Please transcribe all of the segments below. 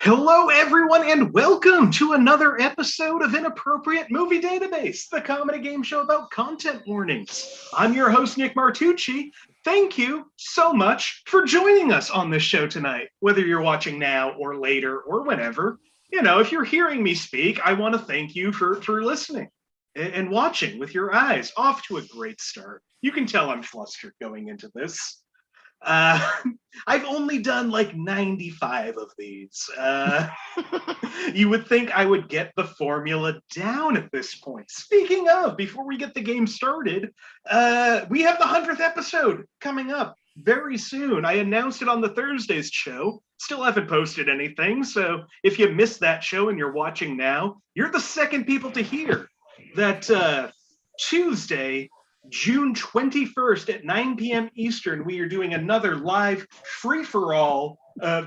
Hello, everyone, and welcome to another episode of Inappropriate Movie Database, the comedy game show about content warnings. I'm your host, Nick Martucci. Thank you so much for joining us on this show tonight, whether you're watching now or later or whenever. You know, if you're hearing me speak, I want to thank you for listening and watching with your eyes. Off to a great start. You can tell I'm flustered going into this. Uh, I've only done like 95 of these. You would think I would get the formula down at this point. Speaking of, before we get the game started, we have the 100th episode coming up very soon. I announced it on the Thursday's show. Still haven't posted anything, so if you missed that show and you're watching now, you're the second people to hear that Tuesday, June 21st at 9 p.m. Eastern, we are doing another live free-for-all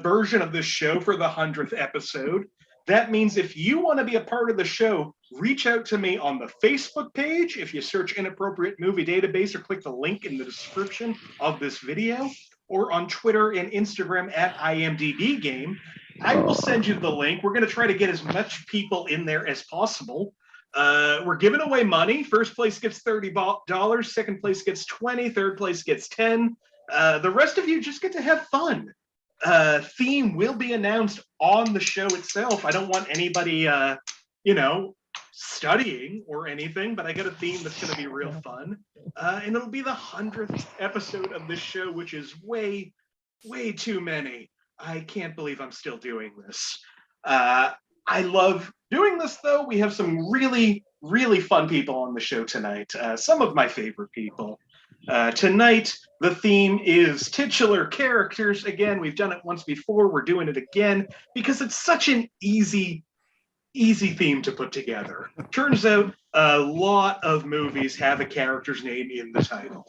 version of this show for the 100th episode. That means if you want to be a part of the show, reach out to me on the Facebook page. If you search Inappropriate Movie Database or click the link in the description of this video, or on Twitter and Instagram at IMDb Game, I will send you the link. We're going to try to get as much people in there as possible. We're giving away money. First place gets $30. Second place gets 20. Third place gets 10. The rest of you just get to have fun. Theme will be announced on the show itself. I don't want anybody, studying or anything, but I got a theme that's going to be real fun. And it'll be the 100th episode of this show, which is way, way too many. I can't believe I'm still doing this. I love doing this, though. We have some really, really fun people on the show tonight. Some of my favorite people. Tonight, the theme is titular characters. Again, we've done it once before. We're doing it again because it's such an easy theme to put together. Turns out a lot of movies have a character's name in the title.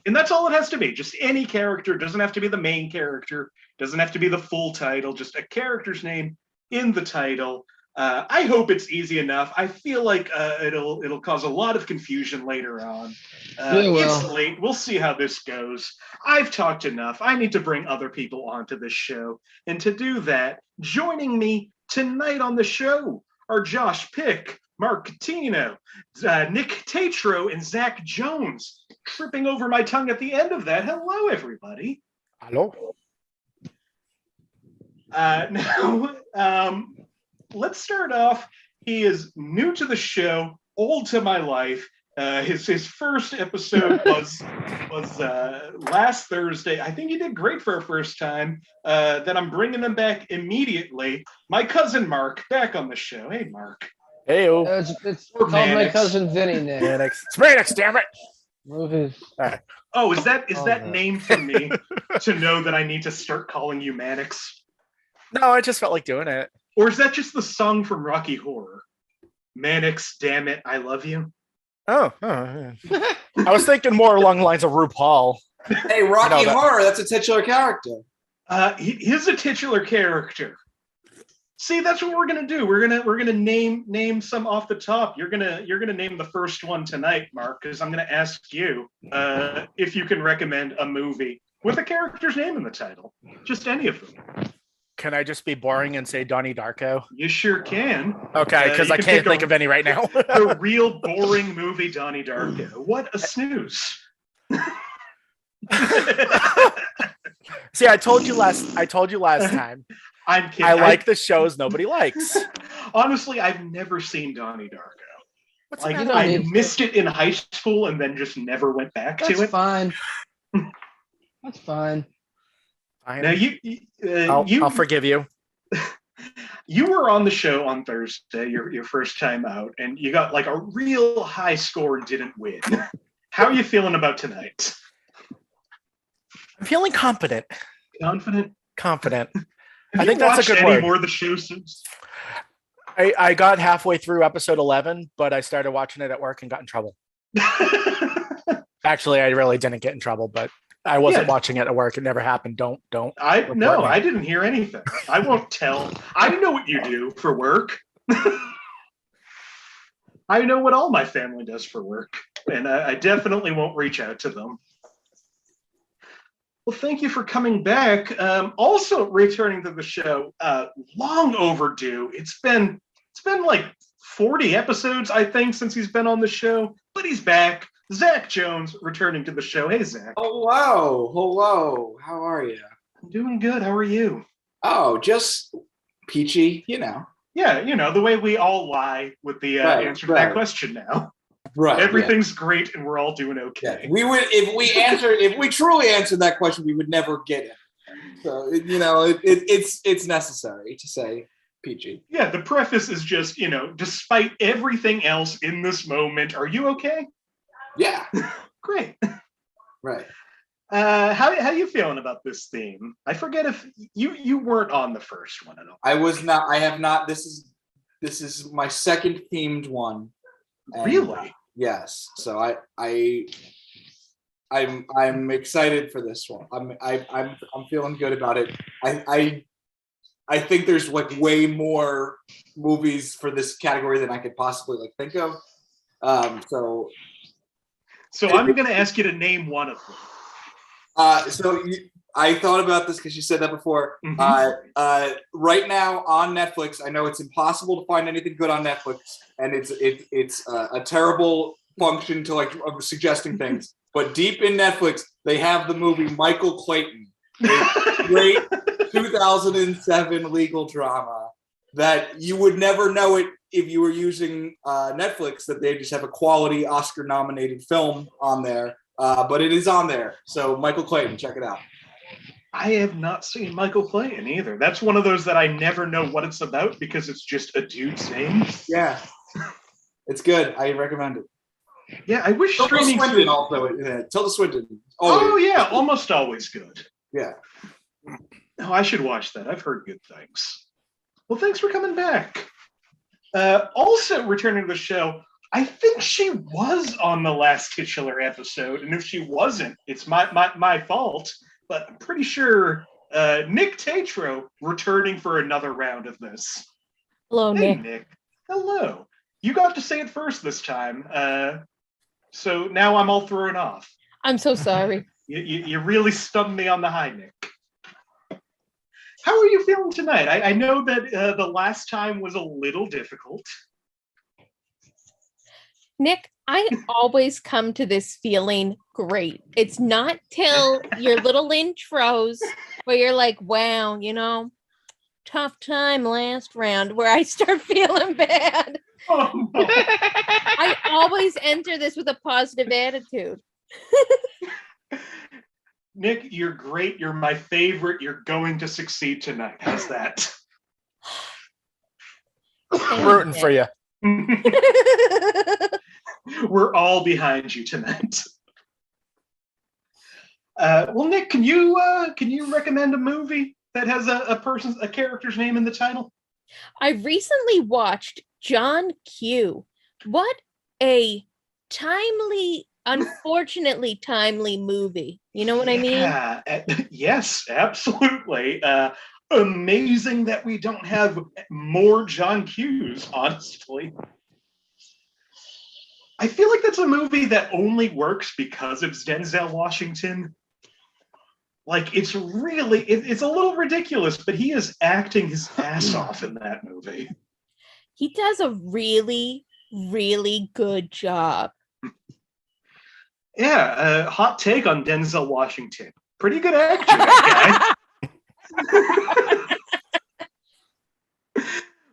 And that's all it has to be. Just any character. Doesn't have to be the main character. Doesn't have to be the full title. Just a character's name in the title. I hope it's easy enough. I feel like it'll cause a lot of confusion later on. It's late. We'll see how this goes. I've talked enough. I need to bring other people onto this show. And to do that, joining me tonight on the show are Josh Pick, Marc Catino, Nikk Tetreault, and Zach Jones. Tripping over my tongue at the end of that. Hello, everybody. Hello. Let's start off. He is new to the show, old to my life. His first episode was last Thursday. I think he did great for a first time. Then I'm bringing him back immediately. My cousin Mark back on the show. Hey, Mark. Hey, it's called my cousin Vinny now. It's Mannix, damn it. Move his. Oh, is that name for me to know that I need to start calling you Mannix? No, I just felt like doing it. Or is that just the song from Rocky Horror? Mannix, damn it, I love you. Oh, yeah. I was thinking more along the lines of RuPaul. Hey, Rocky Horror, that's a titular character. He's a titular character. See, that's what we're gonna do. We're gonna name some off the top. You're gonna name the first one tonight, Mark, because I'm gonna ask you if you can recommend a movie with a character's name in the title. Just any of them. Can I just be boring and say Donnie Darko? You sure can. Okay, because I can't think of any right now. The real boring movie, Donnie Darko. What a snooze. See, I told you last time. I'm kidding. I like the shows nobody likes. Honestly, I've never seen Donnie Darko. I missed it in high school and then just never went back to it. That's fine. That's fine. Now I'll forgive you. You were on the show on Thursday, your first time out, and you got like a real high score and didn't win. How are you feeling about tonight? I'm feeling confident. Confident? Confident. Have I think that's a good any word. More of the show since? I got halfway through episode 11, but I started watching it at work and got in trouble. Actually, I really didn't get in trouble, but I wasn't watching it at work. It never happened. Don't. I didn't hear anything. I won't tell. I know what you do for work. I know what all my family does for work, and I definitely won't reach out to them. Well, thank you for coming back. Also returning to the show, long overdue. It's been like 40 episodes, I think, since he's been on the show, but he's back. Zach Jones returning to the show. Hey, Zach. Hello. How are you? I'm doing good. How are you? Oh, just peachy, you know. Yeah, the way we all lie with the answer to that question now. Right. Everything's great and we're all doing okay. Yeah. We would if we truly answered that question, we would never get it. So it's necessary to say peachy. Yeah, the preface is just, despite everything else in this moment, are you okay? Yeah. Great. Right. How you feeling about this theme? I forget if you weren't on the first one at all. I was not. I have not. This is my second themed one. Really? Yes. So I'm excited for this one. I'm feeling good about it. I think there's like way more movies for this category than I could possibly like think of. So I'm going to ask you to name one of them. I thought about this because you said that before. Mm-hmm. Right now on Netflix, I know it's impossible to find anything good on Netflix, and it's a terrible function to like suggesting things. But deep in Netflix, they have the movie Michael Clayton, a great 2007 legal drama that you would never know it if you were using Netflix, that they just have a quality Oscar-nominated film on there. But it is on there. So Michael Clayton, check it out. I have not seen Michael Clayton either. That's one of those that I never know what it's about because it's just a dude's name. Yeah. It's good. I recommend it. Yeah, I wish Tilda streaming Swinton also. Yeah, Tilda Swinton. Oh yeah, almost always good. Yeah. Oh, I should watch that. I've heard good things. Well, thanks for coming back. Also returning to the show, I think she was on the last titular episode, and if she wasn't, it's my fault. But I'm pretty sure Nikk Tetreault returning for another round of this. Hello, Hey, Nick. Nick. Hello. You got to say it first this time, so now I'm all thrown off. I'm so sorry. You really stunned me on the high, Nick. How are you feeling tonight? I know that the last time was a little difficult. Nick, I always come to this feeling great. It's not till your little intros where you're like, wow, tough time last round, where I start feeling bad. Oh, no. I always enter this with a positive attitude. Nick, you're great. You're my favorite. You're going to succeed tonight. How's that? I'm rooting for you. We're all behind you tonight. Well, Nick, can you recommend a movie that has a character's name in the title? I recently watched John Q. What a unfortunately timely movie. You know what I mean? Yeah, yes, absolutely. Amazing that we don't have more John Q's, honestly. I feel like that's a movie that only works because it's Denzel Washington. Like, it's a little ridiculous, but he is acting his ass off in that movie. He does a really, really good job. Yeah, hot take on Denzel Washington. Pretty good actor, that guy.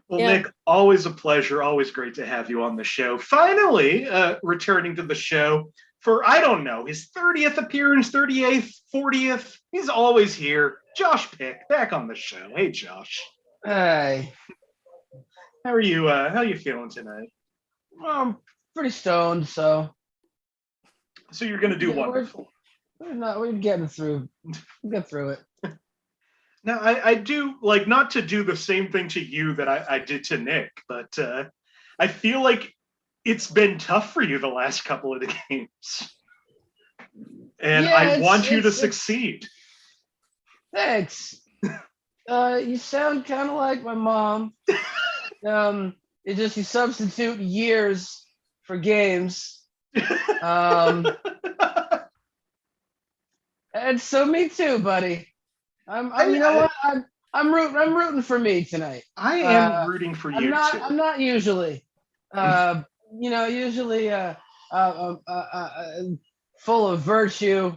Well, yeah. Nick, always a pleasure. Always great to have you on the show. Finally, returning to the show for, I don't know, his 30th appearance, 38th, 40th. He's always here. Josh Pick, back on the show. Hey, Josh. Hey. How are you? How are you feeling tonight? Well, I'm pretty stoned, so you're gonna do wonderful. We're getting through. We'll get through it. Now, I do like not to do the same thing to you that I did to Nick, but I feel like it's been tough for you the last couple of the games, and yeah, I want you to succeed. Thanks. You sound kind of like my mom. It just you substitute years for games. And so me too, buddy. You know what? I'm rooting for me tonight. I am rooting for you too. I'm not usually, usually full of virtue,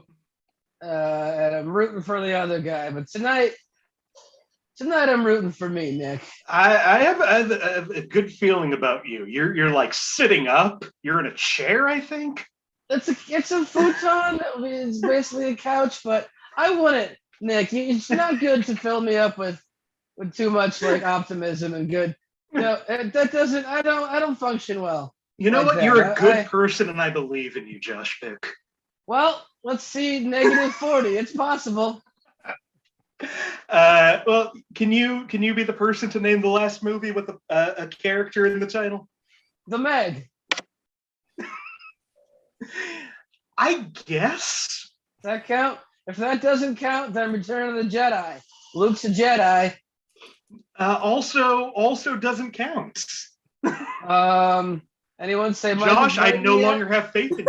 and I'm rooting for the other guy. But tonight I'm rooting for me, Nick. I have a good feeling about you. You're like sitting up. You're in a chair, I think. It's a futon. It's basically a couch, but I want it, Nick. It's not good to fill me up with too much like optimism and good. That doesn't. I don't function well. You know like what? that. You're a good person, and I believe in you, Josh Pick. Well, let's see. -40. It's possible. Well, can you be the person to name the last movie with a character in the title? The Meg. I guess. Does that count? If that doesn't count, then Return of the Jedi. Luke's a Jedi. Also doesn't count. Anyone say Josh? I no longer have faith in you.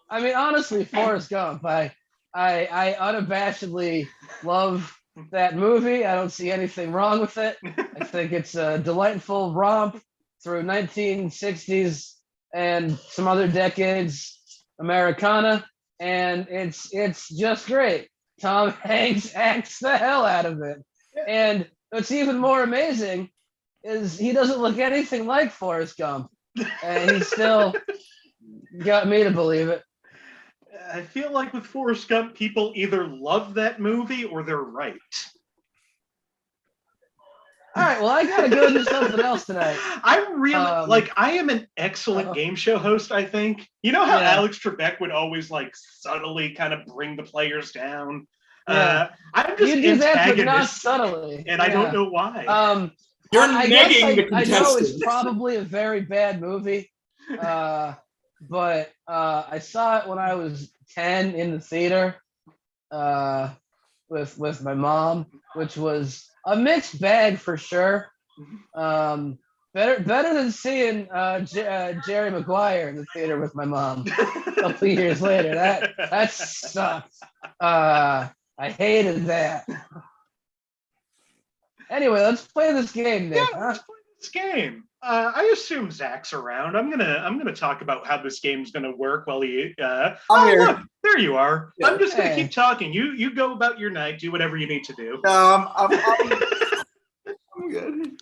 I mean, honestly, Forrest Gump. I unabashedly love that movie. I don't see anything wrong with it. I think it's a delightful romp through 1960s and some other decades Americana, and it's just great. Tom Hanks acts the hell out of it. And what's even more amazing is he doesn't look anything like Forrest Gump, and he still got me to believe it. I feel like with Forrest Gump, people either love that movie or they're right. All right, well, I gotta go do something else tonight. I'm really I am an excellent game show host, I think. You know how Alex Trebek would always like subtly kind of bring the players down? Yeah. I'm just you do that, but not antagonist, subtly. and I don't know why. You're I negging the I know contestant. it's probably a very bad movie, but I saw it when I was 10 in the theater with my mom, which was a mixed bag for sure. Better than seeing Jerry Maguire in the theater with my mom a couple years later. That sucked. I hated that. Anyway, let's play this game, Nick. Yeah, let's play this game. I assume Zach's around. I'm gonna talk about how this game's gonna work while he. I'm here. Look, there you are. Yeah. I'm just gonna keep talking. You go about your night. Do whatever you need to do. I'm good.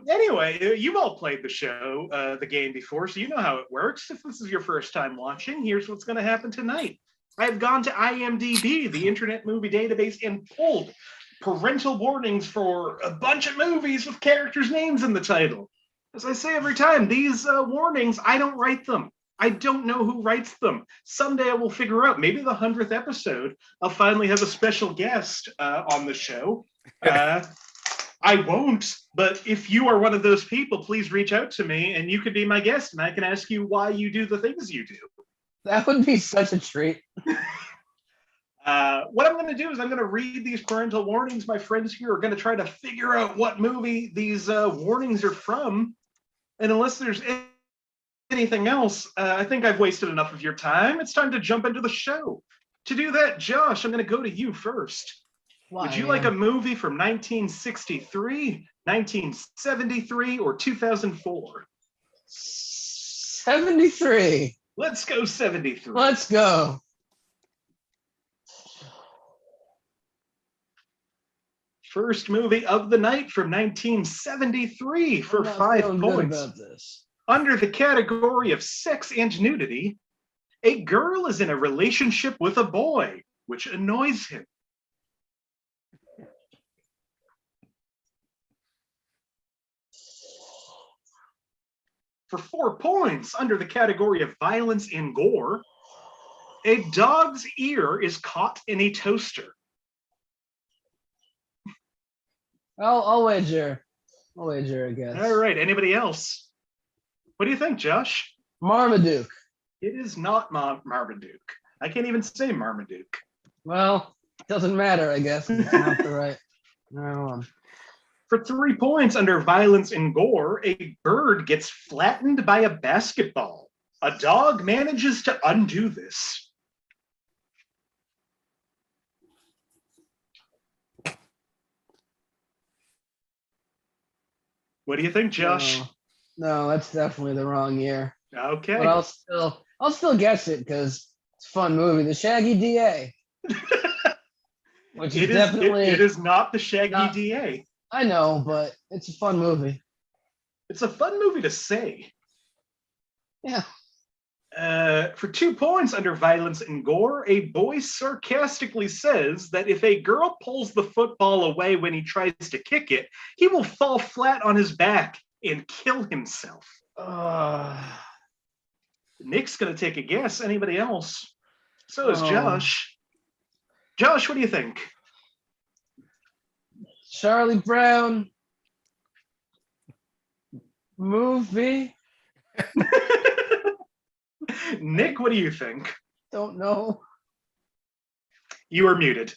Anyway, you've all played the show, the game before, so you know how it works. If this is your first time watching, here's what's going to happen tonight. I've gone to IMDb, the Internet Movie Database, and pulled parental warnings for a bunch of movies with characters' names in the title. As I say every time, these warnings, I don't write them. I don't know who writes them. Someday I will figure out. Maybe the 100th episode, I'll finally have a special guest on the show. I won't, but if you are one of those people, please reach out to me and you can be my guest and I can ask you why you do the things you do. That would be such a treat. What I'm going to do is I'm going to read these parental warnings. My friends here are going to try to figure out what movie these warnings are from. And unless there's anything else, I think I've wasted enough of your time. It's time to jump into the show. To do that, Josh, I'm going to go to you first. Would you like a movie from 1963, 1973, or 2004? 73. Let's go 73. Let's go. First movie of the night from 1973 for 5 points. About this. Under the category of sex and nudity, a girl is in a relationship with a boy, which annoys him. For 4 points, under the category of violence and gore, a dog's ear is caught in a toaster. I'll wager. I guess. All right. Anybody else? What do you think, Josh? Marmaduke. It is not Marmaduke. I can't even say Marmaduke. Well, doesn't matter, I guess. It's not the right one. For 3 points under violence and gore, a bird gets flattened by a basketball. A dog manages to undo this. What do you think, Josh? No, that's definitely the wrong year. Okay. But I'll still guess it because it's a fun movie. The Shaggy DA. Which is definitely it is not the Shaggy not, DA. I know, but it's a fun movie. It's a fun movie to say. Yeah. For 2 points under violence and gore, a boy sarcastically says that if a girl pulls the football away when he tries to kick it, he will fall flat on his back and kill himself. Nick's going to take a guess. Anybody else? So is Josh. Josh, what do you think? Charlie Brown movie? Nick, what do you think? Don't know. You are muted.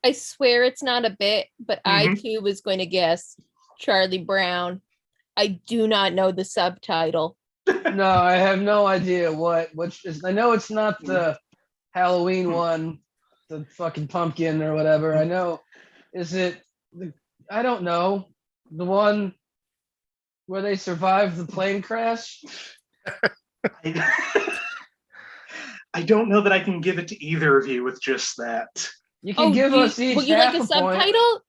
I swear it's not a bit, but I too was going to guess Charlie Brown. I do not know the subtitle. No, I have no idea which is. I know it's not the Halloween one, the fucking pumpkin or whatever. I know. Is it? I don't know. The one where they survived the plane crash? I don't know that I can give it to either of you with just that. You can give us each. Would you half like a point. subtitle?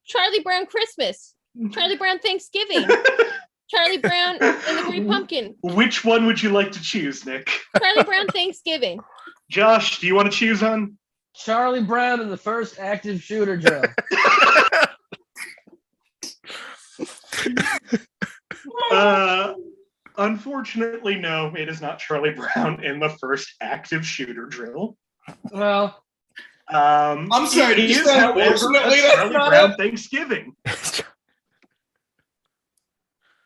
Charlie Brown Christmas, Charlie Brown Thanksgiving, Charlie Brown and the Great Pumpkin. Which one would you like to choose, Nick? Charlie Brown Thanksgiving. Josh, do you want to choose on? Charlie Brown in the first active shooter drill. Unfortunately, no, it is not Charlie Brown in the first active shooter drill. Well, I'm sorry, it is, however, a Charlie Brown Thanksgiving.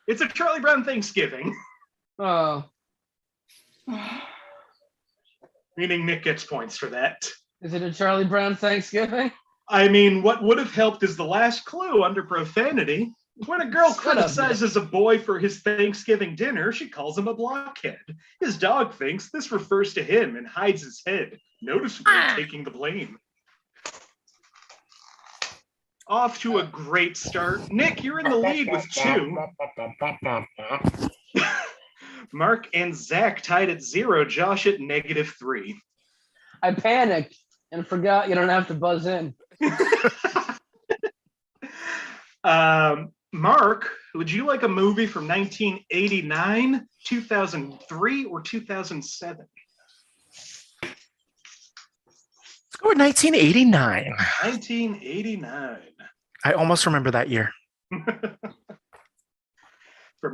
It's a Charlie Brown Thanksgiving. Oh. Meaning Nick gets points for that. Is it a Charlie Brown Thanksgiving? I mean, what would have helped is the last clue under profanity. When a girl criticizes a boy for his Thanksgiving dinner, she calls him a blockhead. His dog thinks this refers to him and hides his head, noticeably taking the blame. Off to a great start. Nick, you're in the lead with 2. Mark and Zach tied at 0. Josh at -3. I panicked and forgot you don't have to buzz in. Mark, would you like a movie from 1989, 2003, or 2007? Let's go with 1989. 1989. I almost remember that year. From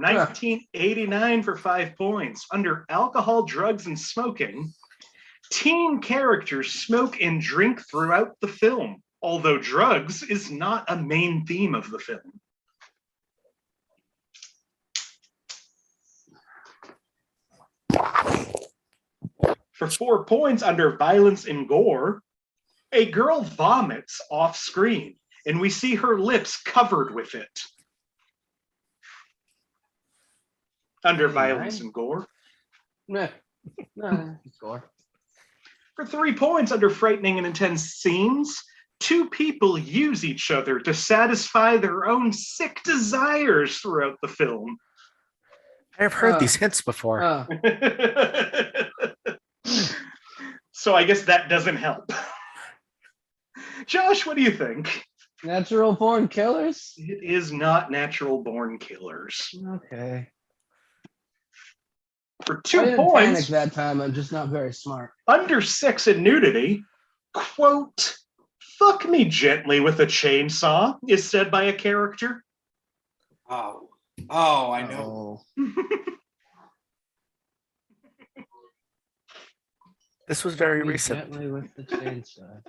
1989 for 5 points. Under alcohol, drugs, and smoking, teen characters smoke and drink throughout the film, although drugs is not a main theme of the film. For 4 points under violence and gore, a girl vomits off screen, and we see her lips covered with it. Under violence and gore. No, gore. For 3 points under frightening and intense scenes, 2 people use each other to satisfy their own sick desires throughout the film. I've heard these hints before. So I guess that doesn't help. Josh, what do you think? Natural Born Killers? It is not Natural Born Killers. Okay. For 2 I didn't points, panic that time. I'm just not very smart. under sex and nudity, quote, "Fuck me gently with a chainsaw," is said by a character. Oh, I know. This was very recent. Gently with the chainsaw.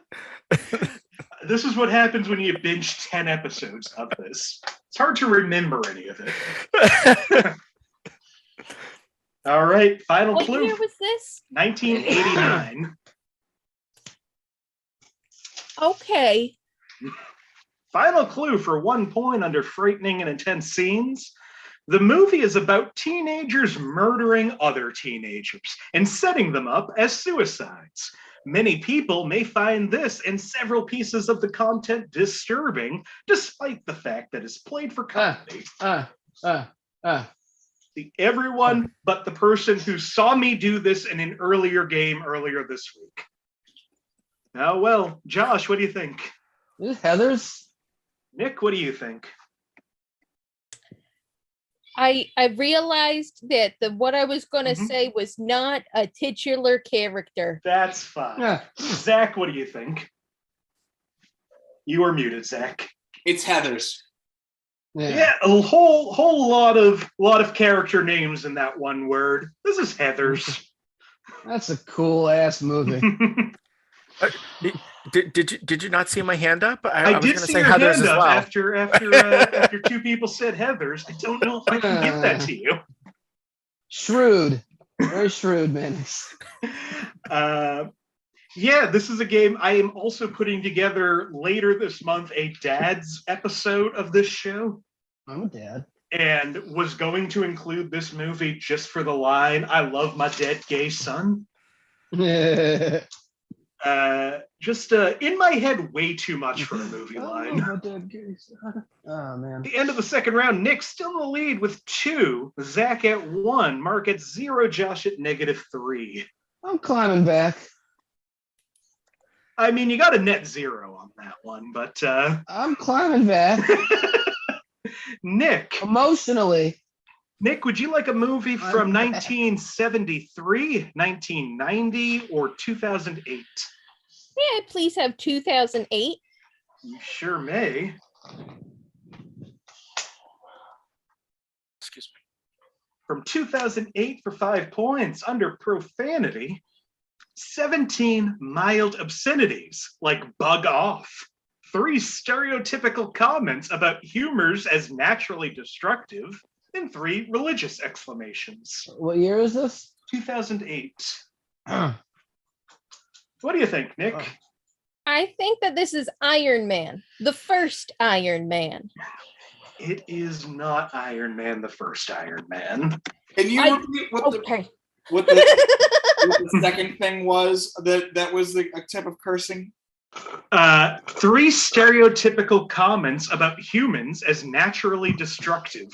This is what happens when you binge 10 episodes of this. It's hard to remember any of it. All right, final What clue. year was this? 1989. Okay. Final clue for 1 point under frightening and intense scenes. The movie is about teenagers murdering other teenagers and setting them up as suicides. Many people may find this and several pieces of the content disturbing, despite the fact that it's played for comedy. Everyone but the person who saw me do this in an earlier game earlier this week. Oh, well, Josh, what do you think? Heathers? Nick, what do you think? I realized that what I was going to say was not a titular character. That's fine. Zach, what do you think? You are muted, Zach. It's Heathers. Yeah, a whole lot of character names in that one word. This is Heathers. That's a cool ass movie. Did you not see my hand up? I was did gonna see say your Heathers hand as up well. after two people said Heathers. I don't know if I can give that to you. Shrewd. Very shrewd, man. Yeah, this is a game I am also putting together later this month, a dad's episode of this show. I'm a dad. And was going to include this movie just for the line, I love my dead gay son. Just in my head, way too much for a movie line. Oh, man. At the end of the second round, Nick's still in the lead with 2, Zach at 1, Mark at 0, Josh at -3. I'm climbing back. I mean, you got a net 0 on that one, but I'm climbing back. Nick. Emotionally. Nick, would you like a movie from 1973, 1990, or 2008? May I please have 2008? You sure may. Excuse me. From 2008 for 5 points, under profanity, 17 mild obscenities, like bug off. 3 stereotypical comments about humors as naturally destructive, and 3 religious exclamations. What year is this? 2008. What do you think, Nick? I think that this is Iron Man, the first Iron Man. It is not Iron Man, the first Iron Man. Can you repeat what Okay. the second thing was that was a type of cursing? 3 stereotypical comments about humans as naturally destructive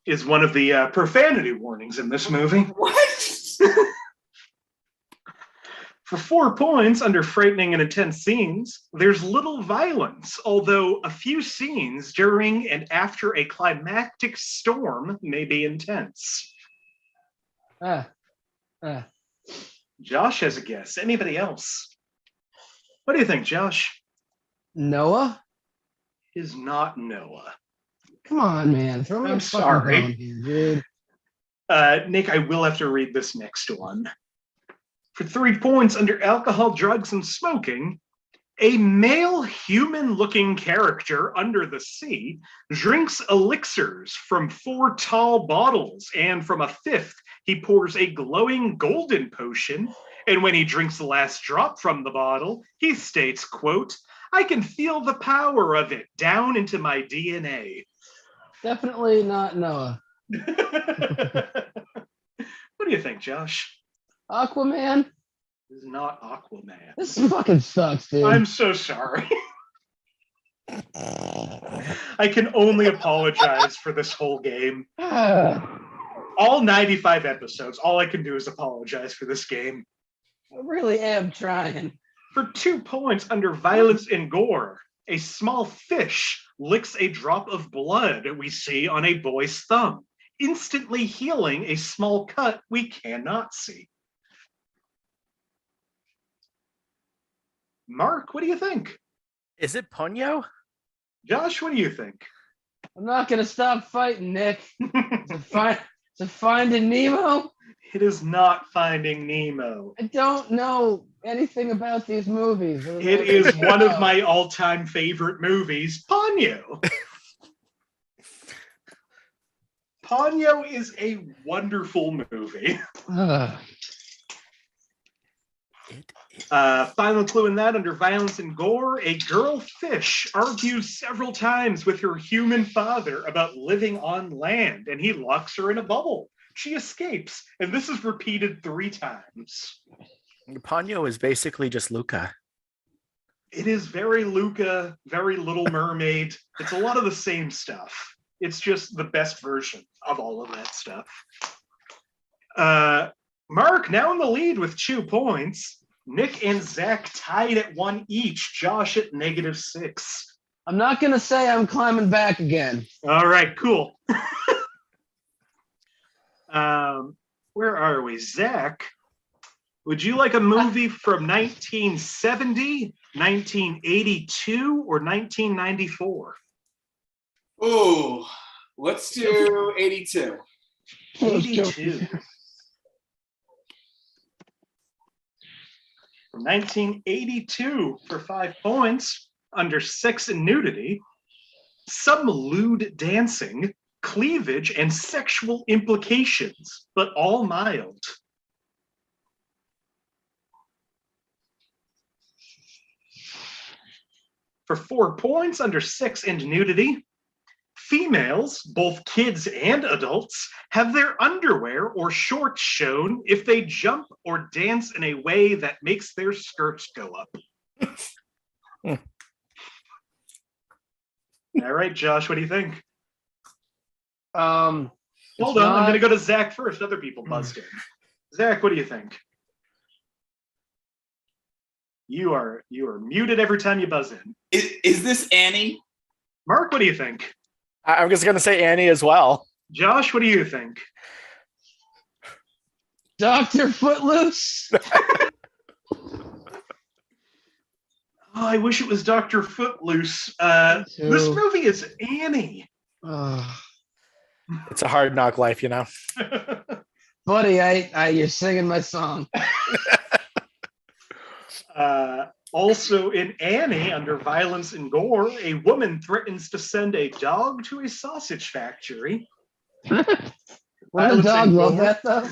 is one of the profanity warnings in this movie. What? For 4 points, under frightening and intense scenes, there's little violence, although a few scenes during and after a climactic storm may be intense. Josh has a guess. Anybody else? What do you think, Josh? Noah? Is not Noah. Come on, man. Throw me I'm a fucking sorry. bone here, dude. Nick, I will have to read this next one. For 3 points, under alcohol, drugs, and smoking, a male human-looking character under the sea drinks elixirs from 4 tall bottles, and from a 5th, he pours a glowing golden potion, and when he drinks the last drop from the bottle, he states, quote, I can feel the power of it down into my DNA. Definitely not Noah. What do you think, Josh? Aquaman? This is not Aquaman. This fucking sucks, dude. I'm so sorry. I can only apologize for this whole game. All 95 episodes, all I can do is apologize for this game. I really am trying. For 2 points, under violence and gore, a small fish licks a drop of blood we see on a boy's thumb, instantly healing a small cut we cannot see. Mark, what do you think? Is it Ponyo? Josh, what do you think? I'm not gonna stop fighting, Nick. Is it Finding Nemo? It is not Finding Nemo. I don't know anything about these movies. It is one of my all-time favorite movies, Ponyo. Ponyo is a wonderful movie. Final clue in that, under violence and gore, a girl fish argues several times with her human father about living on land, and he locks her in a bubble. She escapes, and this is repeated 3 times. Ponyo is basically just Luca. It is very Luca, very Little Mermaid. It's a lot of the same stuff. It's just the best version of all of that stuff. Mark now in the lead with 2 points. Nick and Zach tied at 1 each. Josh at -6. I'm not going to say I'm climbing back again. All right, cool. Where are we? Zach, would you like a movie from 1970, 1982, or 1994? Ooh, let's do 82. 82. From 1982 for 5 points, under sex and nudity, some lewd dancing, cleavage, and sexual implications, but all mild. For 4 points, under sex and nudity, females, both kids and adults, have their underwear or shorts shown if they jump or dance in a way that makes their skirts go up. All right, Josh, what do you think? Hold on, I'm going to go to Zach first. Other people buzzed in. Zach, what do you think? You are muted every time you buzz in. Is this Annie? Mark, what do you think? I'm just going to say Annie as well. Josh, what do you think? Dr. Footloose? Oh, I wish it was Dr. Footloose. This movie is Annie. It's a hard knock life, you know. Buddy, you're singing my song. Also in Annie, under violence and gore, a woman threatens to send a dog to a sausage factory. Wouldn't the dog love that, though?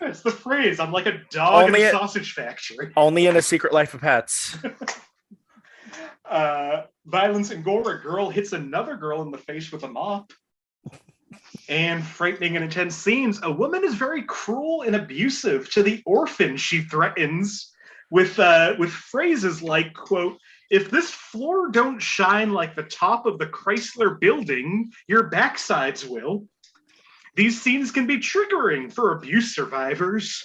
It's the phrase. I'm like a dog in a sausage factory. Only in A Secret Life of Pets. Violence and gore, a girl hits another girl in the face with a mop. And frightening and intense scenes, a woman is very cruel and abusive to the orphan she threatens with phrases like, quote, "If this floor don't shine like the top of the Chrysler building, your backsides will." These scenes can be triggering for abuse survivors.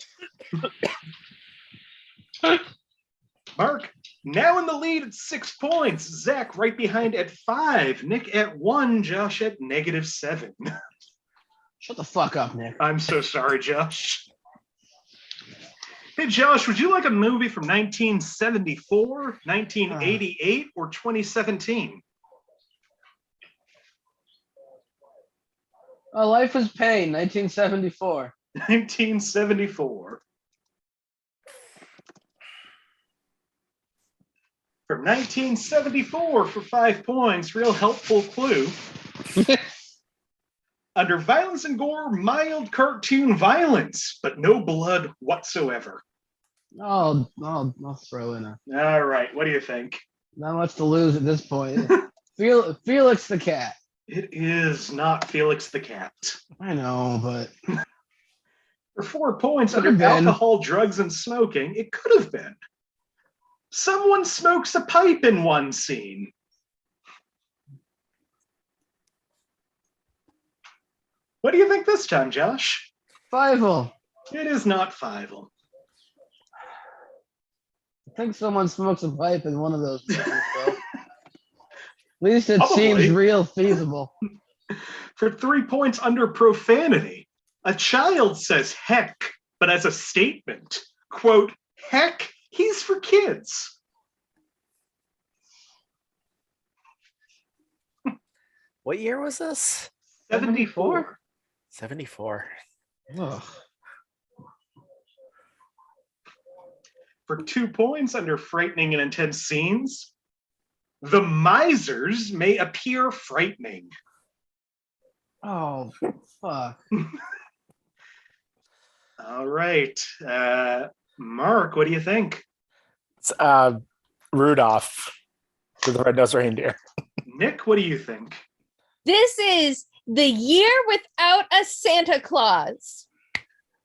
Mark, now in the lead at 6 points. Zach right behind at 5. Nick at 1. Josh at -7. Shut the fuck up, Nick. I'm so sorry, Josh. Hey, Josh, would you like a movie from 1974, 1988, or 2017? Life is Pain, 1974. 1974. From 1974 for 5 points, real helpful clue. Under violence and gore, mild cartoon violence, but no blood whatsoever. I'll throw in a. All right, what do you think? Not much to lose at this point. Felix the cat. It is not Felix the Cat. I know, but for 4 points, Could under have been. alcohol, drugs, and smoking, it could have been. Someone smokes a pipe in one scene. What do you think this time, Josh? Fievel. It is not Fievel. I think someone smokes a pipe in one of those movies, though. At least it Probably. seems real feasible. For 3 points, under profanity, a child says heck, but as a statement, quote, "Heck, he's for kids." What year was this? 74. 74. Ugh. For 2 points, under frightening and intense scenes, the misers may appear frightening. Oh, fuck. All right. Mark, what do you think? It's Rudolph with the red-nosed reindeer. Nikk, what do you think? This is The Year Without a Santa Claus.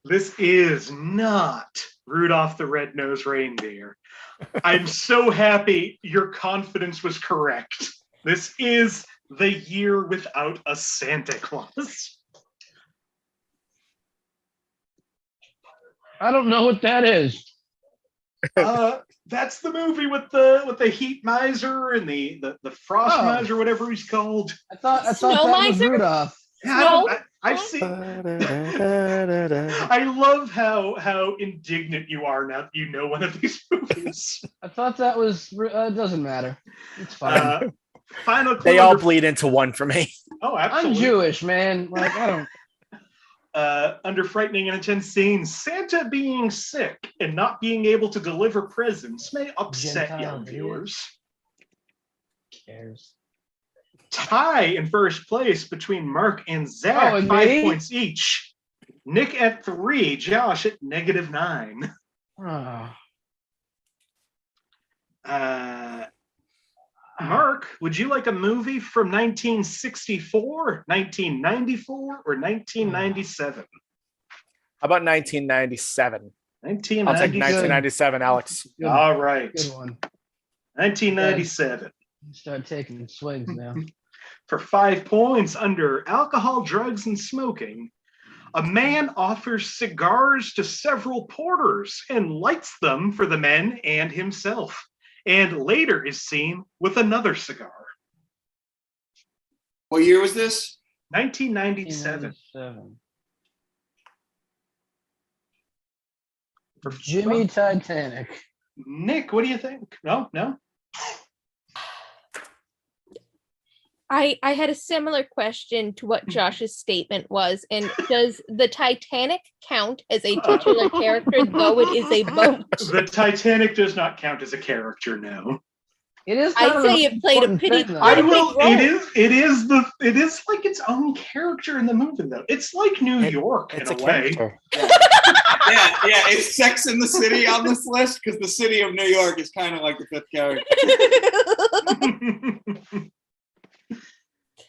This is not Rudolph the Red-Nosed Reindeer. I'm so happy your confidence was correct. This is The Year Without a Santa Claus. I don't know what that is. That's the movie with the heat miser and the frost miser, whatever he's called. I thought that Snow was miser? Rudolph. Yeah, I've seen. I love how indignant you are now that you know one of these movies. I thought that was. It doesn't matter. It's fine. Final clue. They all bleed into one for me. Oh, absolutely. I'm Jewish, man. Like I don't. Under frightening and intense scenes, Santa being sick and not being able to deliver presents may upset Gentile young idiot. viewers. Cares. Tie in first place between Mark and Zach, and 5 me? points each. Nikk at 3, Josh at -9. Oh. Mark, would you like a movie from 1964, 1994, or 1997? How about 1997? 1997. I'll take 1997, Alex. Good, All right. good one. 1997. Start taking swings now. For 5 points under alcohol, drugs, and smoking, a man offers cigars to several porters and lights them for the men and himself, and later is seen with another cigar. What year was this? 1997. 1997. For Jimmy Titanic. Nikk, what do you think? No? I had a similar question to what Josh's statement was. And does the Titanic count as a titular character, though it is a boat? The Titanic does not count as a character, no. It is. I'd say it played a pretty thing, though. I big will. role. It is like its own character in the movie, though. It's like New York in It's a a way. character. Yeah. Is Sex in the City on this list? Because the city of New York is kind of like the fifth character.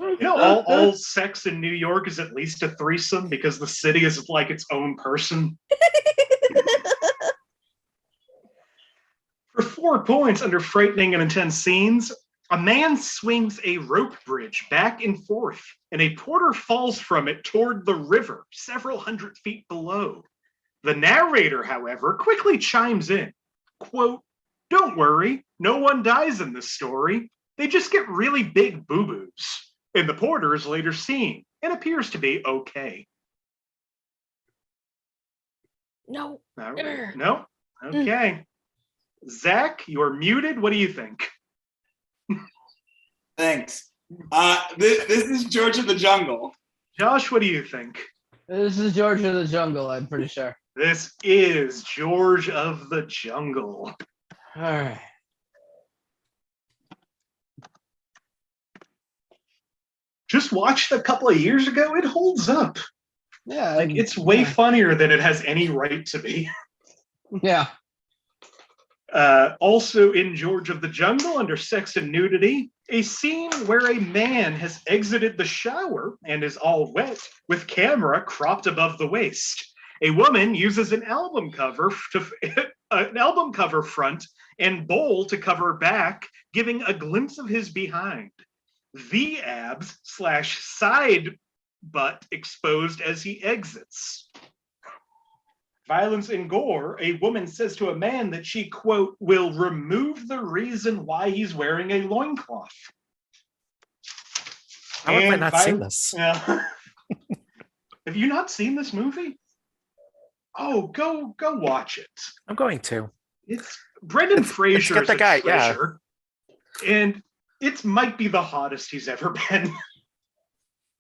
You know, all sex in New York is at least a threesome because the city is like its own person. For 4 points under frightening and intense scenes, a man swings a rope bridge back and forth, and a porter falls from it toward the river, several hundred feet below. The narrator, however, quickly chimes in, quote, "Don't worry, no one dies in this story. They just get really big boo-boos." And the porter is later seen and appears to be okay. No. No? Okay. Zach, you're muted. What do you think? Thanks. This is George of the Jungle. Josh, what do you think? This is George of the Jungle, I'm pretty sure. This is George of the Jungle. All right. Just watched a couple of years ago. It holds up. Yeah. Like, it's way funnier than it has any right to be. Yeah. Also in George of the Jungle, under sex and nudity, a scene where a man has exited the shower and is all wet with camera cropped above the waist. A woman uses an album cover front and bowl to cover back, giving a glimpse of his behind. The abs / side butt exposed as he exits. Violence and gore, a woman says to a man that she, quote, will remove the reason why he's wearing a loincloth. How have I not seen this? Yeah. Have you not seen this movie? Oh, go watch it. I'm going to. It's Brendan Fraser. get the guy, yeah. And it might be the hottest he's ever been.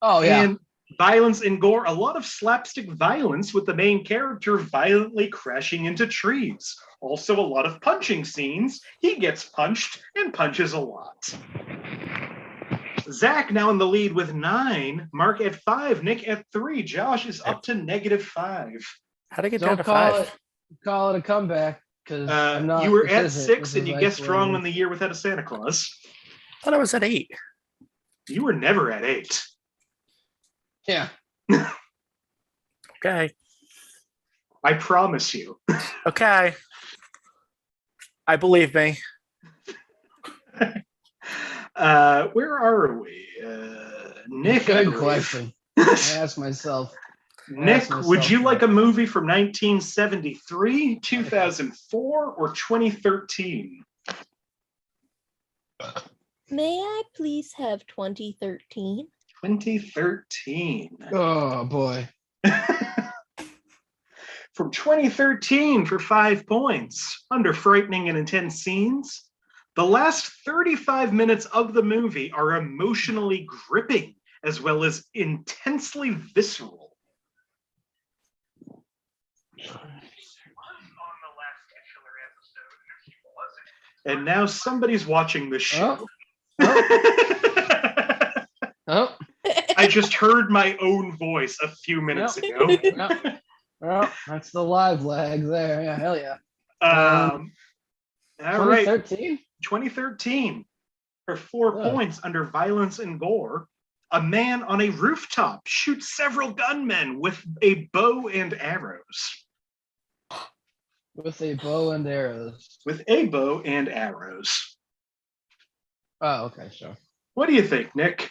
Oh, yeah. And violence and gore, a lot of slapstick violence with the main character violently crashing into trees. Also a lot of punching scenes. He gets punched and punches a lot. Zach now in the lead with 9, Mark at 5, Nikk at 3. Josh is up to -5. How'd I get down Don't to 5? call it a comeback because You were at 6 and you guessed wrong on the year without a Santa Claus. I thought I was at 8. You were never at 8. Yeah. Okay. I promise you. Okay. I believe me. Where are we? Nick. Good question. I ask myself. Nick, would you like a movie from 1973, 2004, or 2013? May I please have 2013? 2013. Oh boy. From 2013 for 5 points. Under frightening and intense scenes, the last 35 minutes of the movie are emotionally gripping as well as intensely visceral. And now somebody's watching this show. Oh. I just heard my own voice a few minutes ago. Well, that's the live lag there. Yeah, hell yeah. All right. 2013? 2013. For 4 points under violence and gore, a man on a rooftop shoots several gunmen with a bow and arrows. With a bow and arrows. With a bow and arrows. Oh, okay, sure. What do you think, Nick?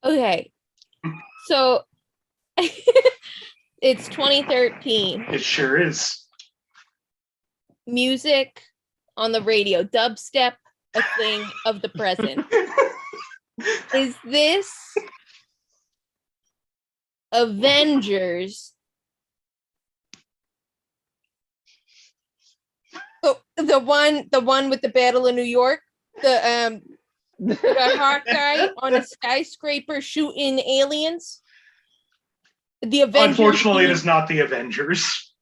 Okay. So it's 2013. It sure is. Music on the radio, dubstep, a thing of the present. Is this Avengers? Oh, the one with the Battle of New York, the Hawkeye on a skyscraper shooting aliens. The Avengers. Unfortunately, it is not the Avengers.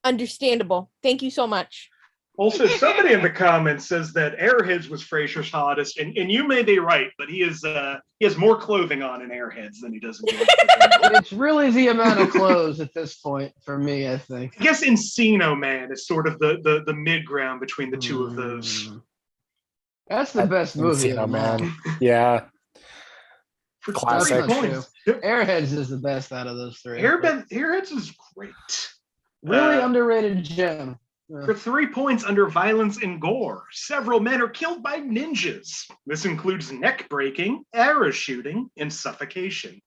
Understandable. Thank you so much. Also, somebody in the comments says that Airheads was Frasier's hottest, and you may be right, but he has more clothing on in Airheads than he does in It's really the amount of clothes at this point for me, I think. I guess Encino Man is sort of the mid ground between the two of those. That's the best movie. Encino Man. Yeah. For Classic. 3 points. Yep. Airheads is the best out of those three. Airheads is great. Really underrated gem. For 3 points under violence and gore, several men are killed by ninjas. This includes neck breaking, arrow shooting, and suffocation.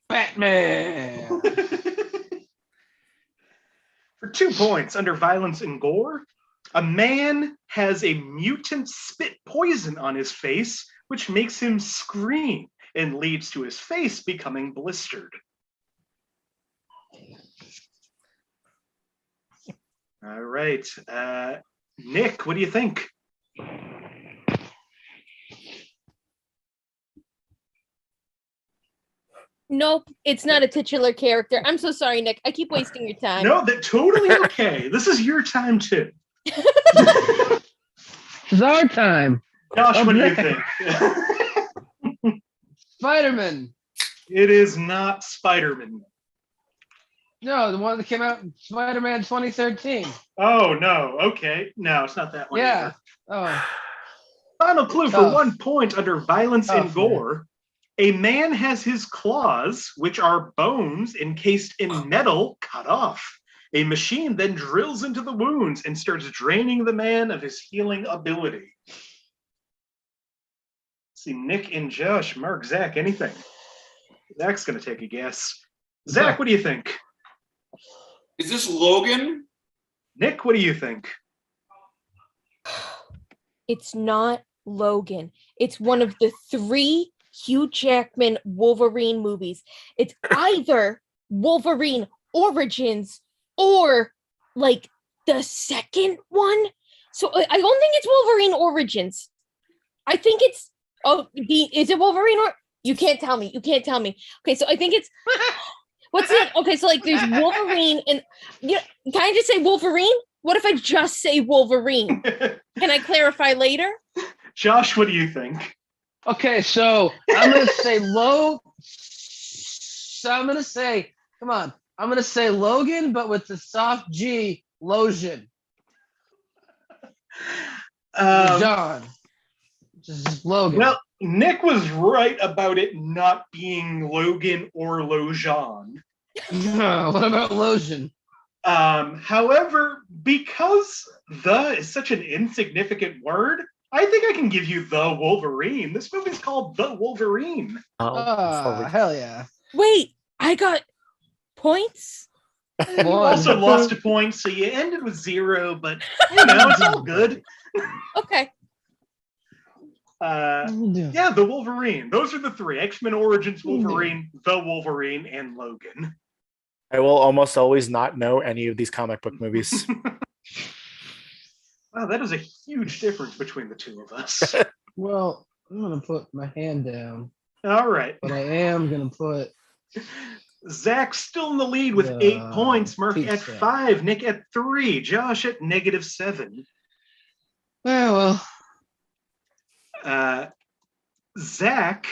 Batman. For 2 points under violence and gore, a man has a mutant spit poison on his face, which makes him scream and leads to his face becoming blistered. All right. Nick, what do you think? Nope, it's not a titular character. I'm so sorry, Nick. I keep wasting your time. No, that's totally okay. This is your time too. It's our time. Josh, what do you think? Spiderman. It is not Spiderman. No, the one that came out in Spider-Man 2013. Oh, no. Okay. No, it's not that one. Yeah. Either. Oh. Final clue for 1 point under violence and gore. A man has his claws, which are bones encased in metal, cut off. A machine then drills into the wounds and starts draining the man of his healing ability. Let's see, Nick and Josh, Mark, Zach, anything? Zach's going to take a guess. Zach, what do you think? Is this Logan? Nick, what do you think? It's not Logan. It's one of the 3 Hugh Jackman Wolverine movies. It's either Wolverine Origins or like the second one. So I don't think it's Wolverine Origins. I think it's is it Wolverine or you can't tell me. Okay, so I think it's what's it? Okay, so like there's Wolverine and can I just say Wolverine? What if I just say Wolverine? Can I clarify later? Josh, what do you think? Okay, so I'm gonna say low. So I'm gonna say, come on. I'm gonna say Logan, but with the soft G, Logan. John. Just Logan. Well, Nick was right about it not being Logan or Lojan. What about Logan? However, because the is such an insignificant word, I think I can give you the Wolverine. This movie's called The Wolverine. Hell yeah. Wait, I got points? You also lost a point, so you ended with 0, but it's all good. Okay. Yeah, The Wolverine. Those are the 3. X-Men Origins Wolverine, The Wolverine, and Logan. I will almost always not know any of these comic book movies. Wow, that is a huge difference between the two of us. Well, I'm gonna put my hand down. All right. But I am gonna put Zach still in the lead with 8 points. Mark at 5. Nick at 3. Josh at -7. Well. Zach,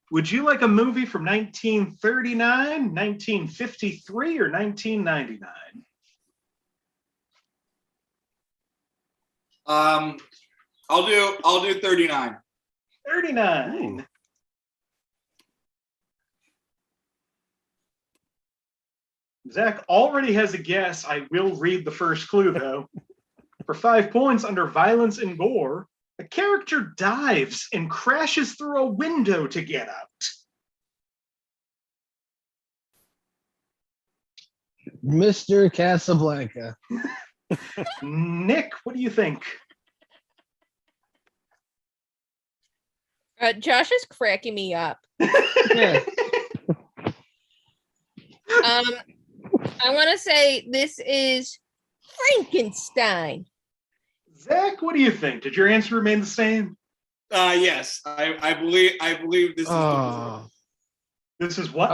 would you like a movie from 1939, 1953, or 1999? I'll do 39. 39. Ooh. Zach already has a guess. I will read the first clue, though. For 5 points, under violence and gore, a character dives and crashes through a window to get out. Mr. Casablanca. Nick, what do you think? Josh is cracking me up. Yeah. I want to say this is Frankenstein. Zach, what do you think? Did your answer remain the same? Yes, I believe this is. This is what?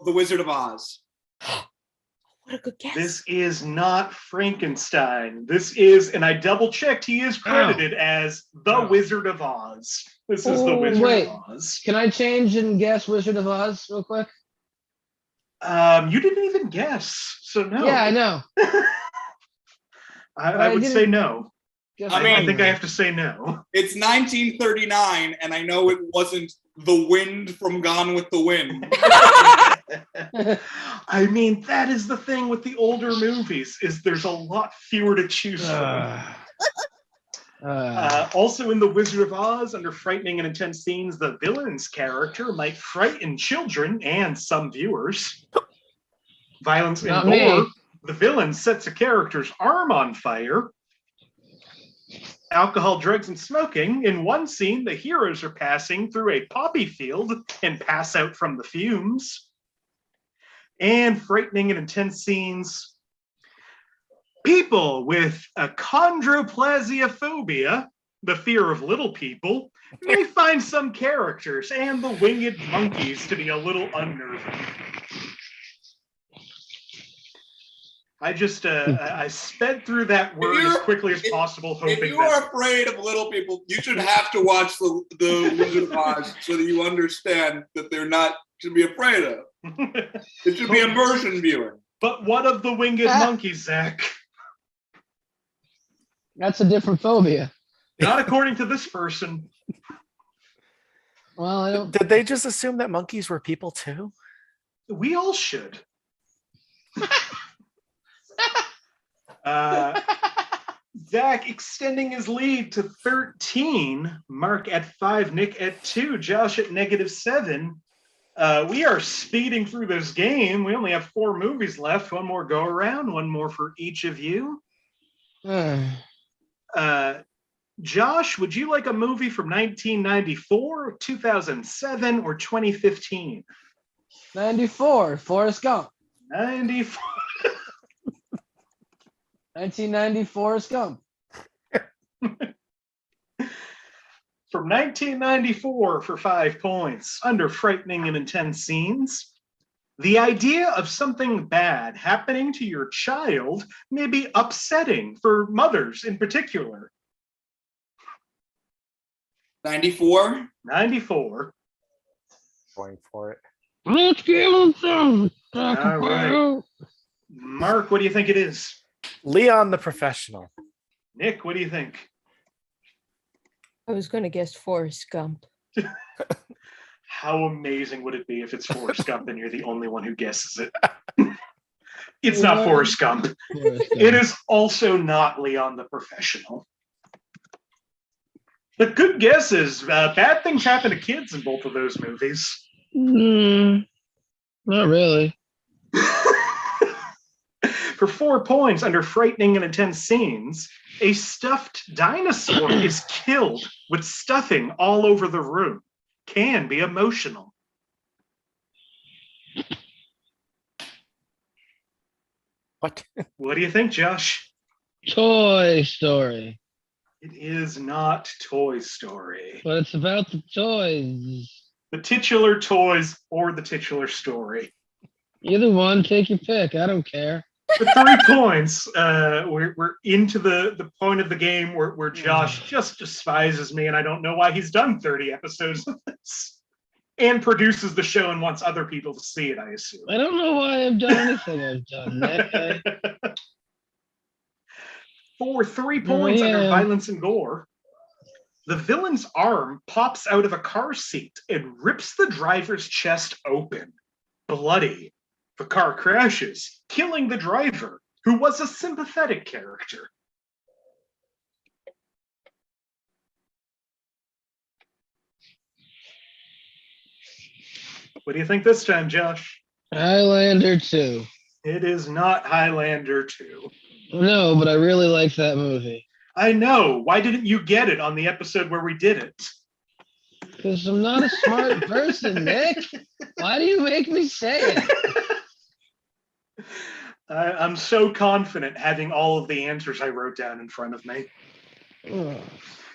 The Wizard of Oz. What a good guess. This is not Frankenstein. This is, and I double checked, he is credited as the Wizard of Oz. This is the Wizard of Oz. Can I change and guess Wizard of Oz real quick? You didn't even guess, so no. Yeah, I know. I would say no. I think I have to say no. It's 1939, and I know it wasn't the wind from Gone with the Wind. I mean, that is the thing with the older movies, is there's a lot fewer to choose from. Also in The Wizard of Oz, under frightening and intense scenes, the villain's character might frighten children and some viewers. Violence and gore, the villain sets a character's arm on fire. Alcohol, drugs, and smoking. In one scene, the heroes are passing through a poppy field and pass out from the fumes. And frightening and intense scenes. People with achondroplasiophobia, the fear of little people, may find some characters and the winged monkeys to be a little unnerving. I just I sped through that word as quickly as possible, hoping if you are afraid of little people, you should have to watch the Wizard of Oz so that you understand that they're not to be afraid of. It should be immersion viewing. But what of the winged monkeys, Zach? That's a different phobia. Not according to this person. Well, I don't. Did they just assume that monkeys were people too? We all should. Zach extending his lead to 13. Mark at 5, Nick at 2, Josh at -7. We are speeding through this game. We only have 4 movies left. One more go around, one more for each of you. Josh, would you like a movie from 1994, 2007, or 2015? 94, Forrest Gump. 94. 1990, Forrest Gump. From 1994 for 5 points, under frightening and intense scenes. The idea of something bad happening to your child may be upsetting for mothers in particular. 94. 94. Going for it. Let's give him some. All right. Mark, what do you think it is? Leon the Professional. Nick, what do you think? I was going to guess Forrest Gump. How amazing would it be if it's Forrest Gump and you're the only one who guesses it? It's not Forrest Gump. It is also not Leon the Professional. The good guess is bad things happen to kids in both of those movies. Not really. For 4 points under frightening and intense scenes, a stuffed dinosaur is killed with stuffing all over the room. Can be emotional. What? What do you think, Josh? Toy Story. It is not Toy Story. But it's about the toys. The titular toys or the titular story. Either one, take your pick. I don't care. For 3 points, we're into the point of the game where Josh just despises me, and I don't know why he's done 30 episodes of this. And produces the show and wants other people to see it, I assume. I don't know why I've done anything I've done, Nick. For 3 points under violence and gore, the villain's arm pops out of a car seat and rips the driver's chest open. Bloody. The car crashes, killing the driver, who was a sympathetic character. What do you think this time, Josh? Highlander 2. It is not Highlander 2. No, but I really like that movie. I know. Why didn't you get it on the episode where we did it? Because I'm not a smart person, Nick. Why do you make me say it? I'm so confident having all of the answers I wrote down in front of me. Ugh.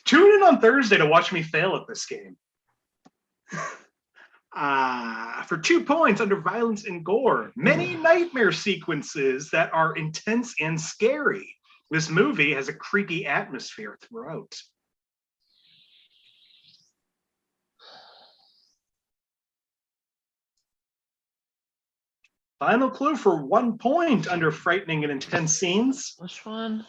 Tune in on Thursday to watch me fail at this game. For 2 points under violence and gore, many nightmare sequences that are intense and scary. This movie has a creepy atmosphere throughout. Final clue for 1 point under frightening and intense scenes. Which one?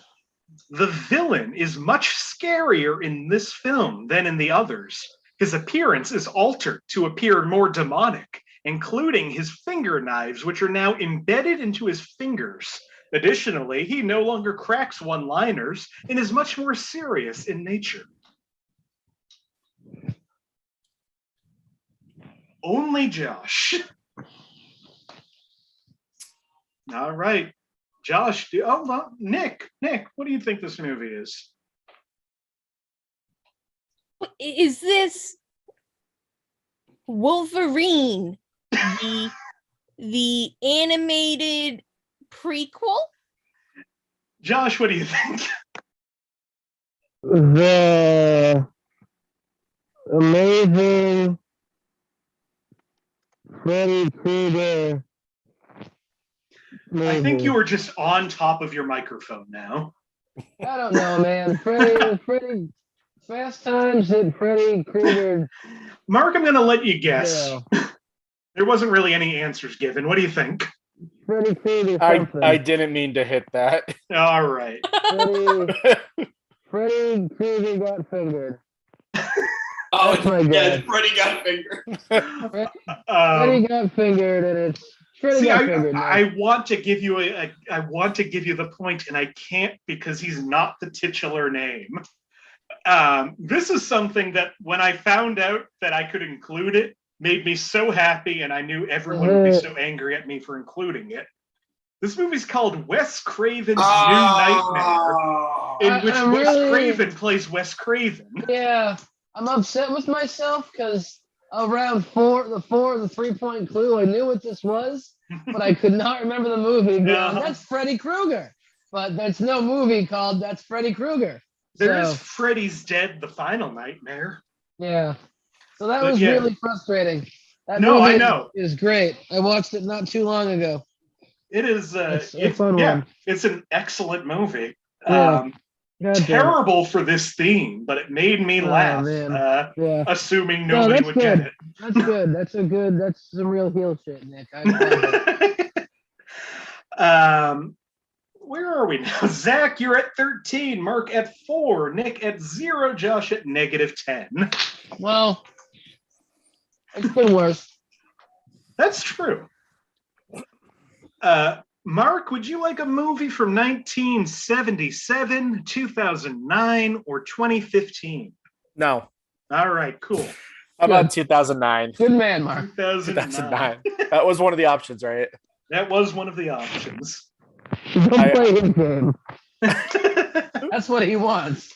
The villain is much scarier in this film than in the others. His appearance is altered to appear more demonic, including his finger knives, which are now embedded into his fingers. Additionally, he no longer cracks one-liners and is much more serious in nature. Only Josh. All right. Josh, Nick, what do you think this movie is? Is this Wolverine, the animated prequel? Josh, what do you think? The amazing Freddy Krueger. I think you were just on top of your microphone now. I don't know, man. Freddy, Fast Times at Freddy Krueger. Mark, I'm going to let you guess. Yeah. There wasn't really any answers given. What do you think? Freddy Krueger. I didn't mean to hit that. All right. Freddy Krueger got fingered. Oh, That's my yeah, guess. Freddy got fingered. Freddy got fingered, and it's Freddy got fingered. I want to give you I want to give you the point, and I can't because he's not the titular name. This is something that when I found out that I could include it, made me so happy, and I knew everyone would be so angry at me for including it. This movie's called Wes Craven's New Nightmare, in which Wes Craven plays Wes Craven. Yeah, I'm upset with myself because around the 3-point clue, I knew what this was, but I could not remember the movie. That's Freddy Krueger, but there's no movie called That's Freddy Krueger. There is Freddy's Dead, the Final Nightmare. Yeah. So that was really frustrating. That movie I know. Is great. I watched it not too long ago. It is it's a fun one. It's an excellent movie. Yeah. God damn it. terrible for this theme, but it made me laugh, man. Yeah. assuming No, nobody that's would good. get That's good. That's some real heel shit, Nick. I love it. it. Where are we now? Zach, you're at 13, Mark at 4, Nick at 0, Josh at -10. Well, it's been worse. That's true. Mark, would you like a movie from 1977, 2009, or 2015? No. All right, cool. How about 2009? Good man, Mark. 2009. That was one of the options, right? That was one of the options. Don't play his game. That's what he wants.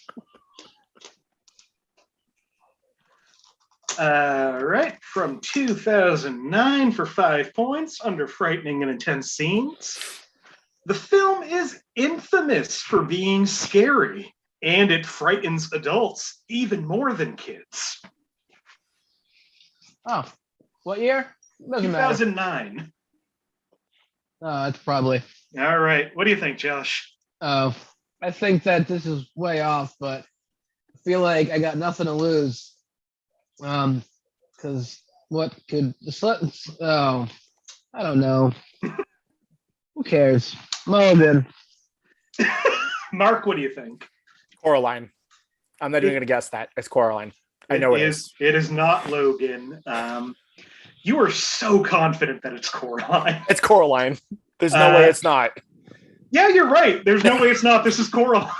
All right, from 2009 for 5 points, under frightening and intense scenes. The film is infamous for being scary, and it frightens adults even more than kids. Oh, what year? Doesn't matter. 2009. Oh, it's probably. All right, what do you think, Josh? Oh, I think that this is way off, but I feel like I got nothing to lose. Because what could I don't know. Who cares? Mulligan. Mark, what do you think? Coraline. I'm not even going to guess that. It's Coraline. I know it is. It is not Logan. You are so confident that it's Coraline. It's Coraline. There's no way it's not. Yeah, you're right. There's no way it's not. This is Coraline.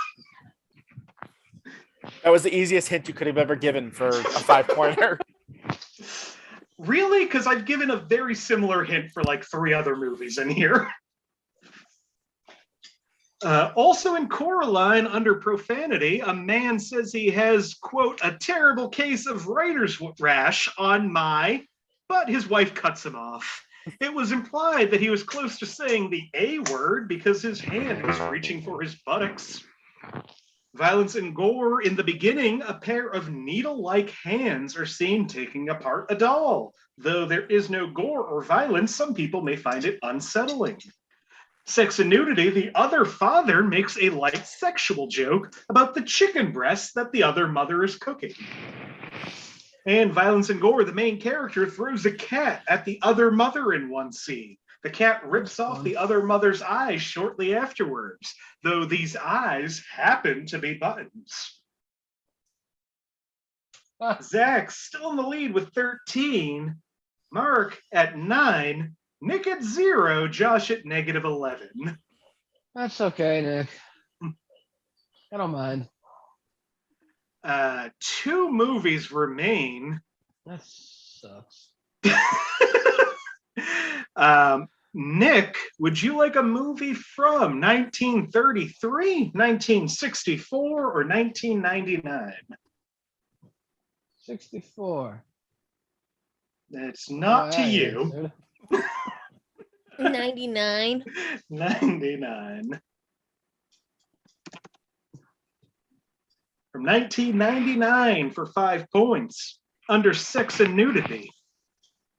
That was the easiest hint you could have ever given for a 5-pointer. Really? Because I've given a very similar hint for like 3 other movies in here. Also in Coraline, under profanity, a man says he has, quote, a terrible case of writer's rash on my, but his wife cuts him off. It was implied that he was close to saying the A word because his hand was reaching for his buttocks. Violence and gore. In the beginning, a pair of needle-like hands are seen taking apart a doll. Though there is no gore or violence, some people may find it unsettling. Sex and nudity. The other father makes a light sexual joke about the chicken breast that the other mother is cooking. And violence and gore. The main character throws a cat at the other mother in one scene. The cat rips off the other mother's eyes shortly afterwards, though these eyes happen to be buttons. Zach still in the lead with 13, Mark at 9, Nick at 0, Josh at -11. That's okay, Nick. I don't mind. 2 movies remain. That sucks. Nick, would you like a movie from 1933, 1964, or 1999? 64. It's not to you. 99. 99. From 1999 for 5 points, under sex and nudity.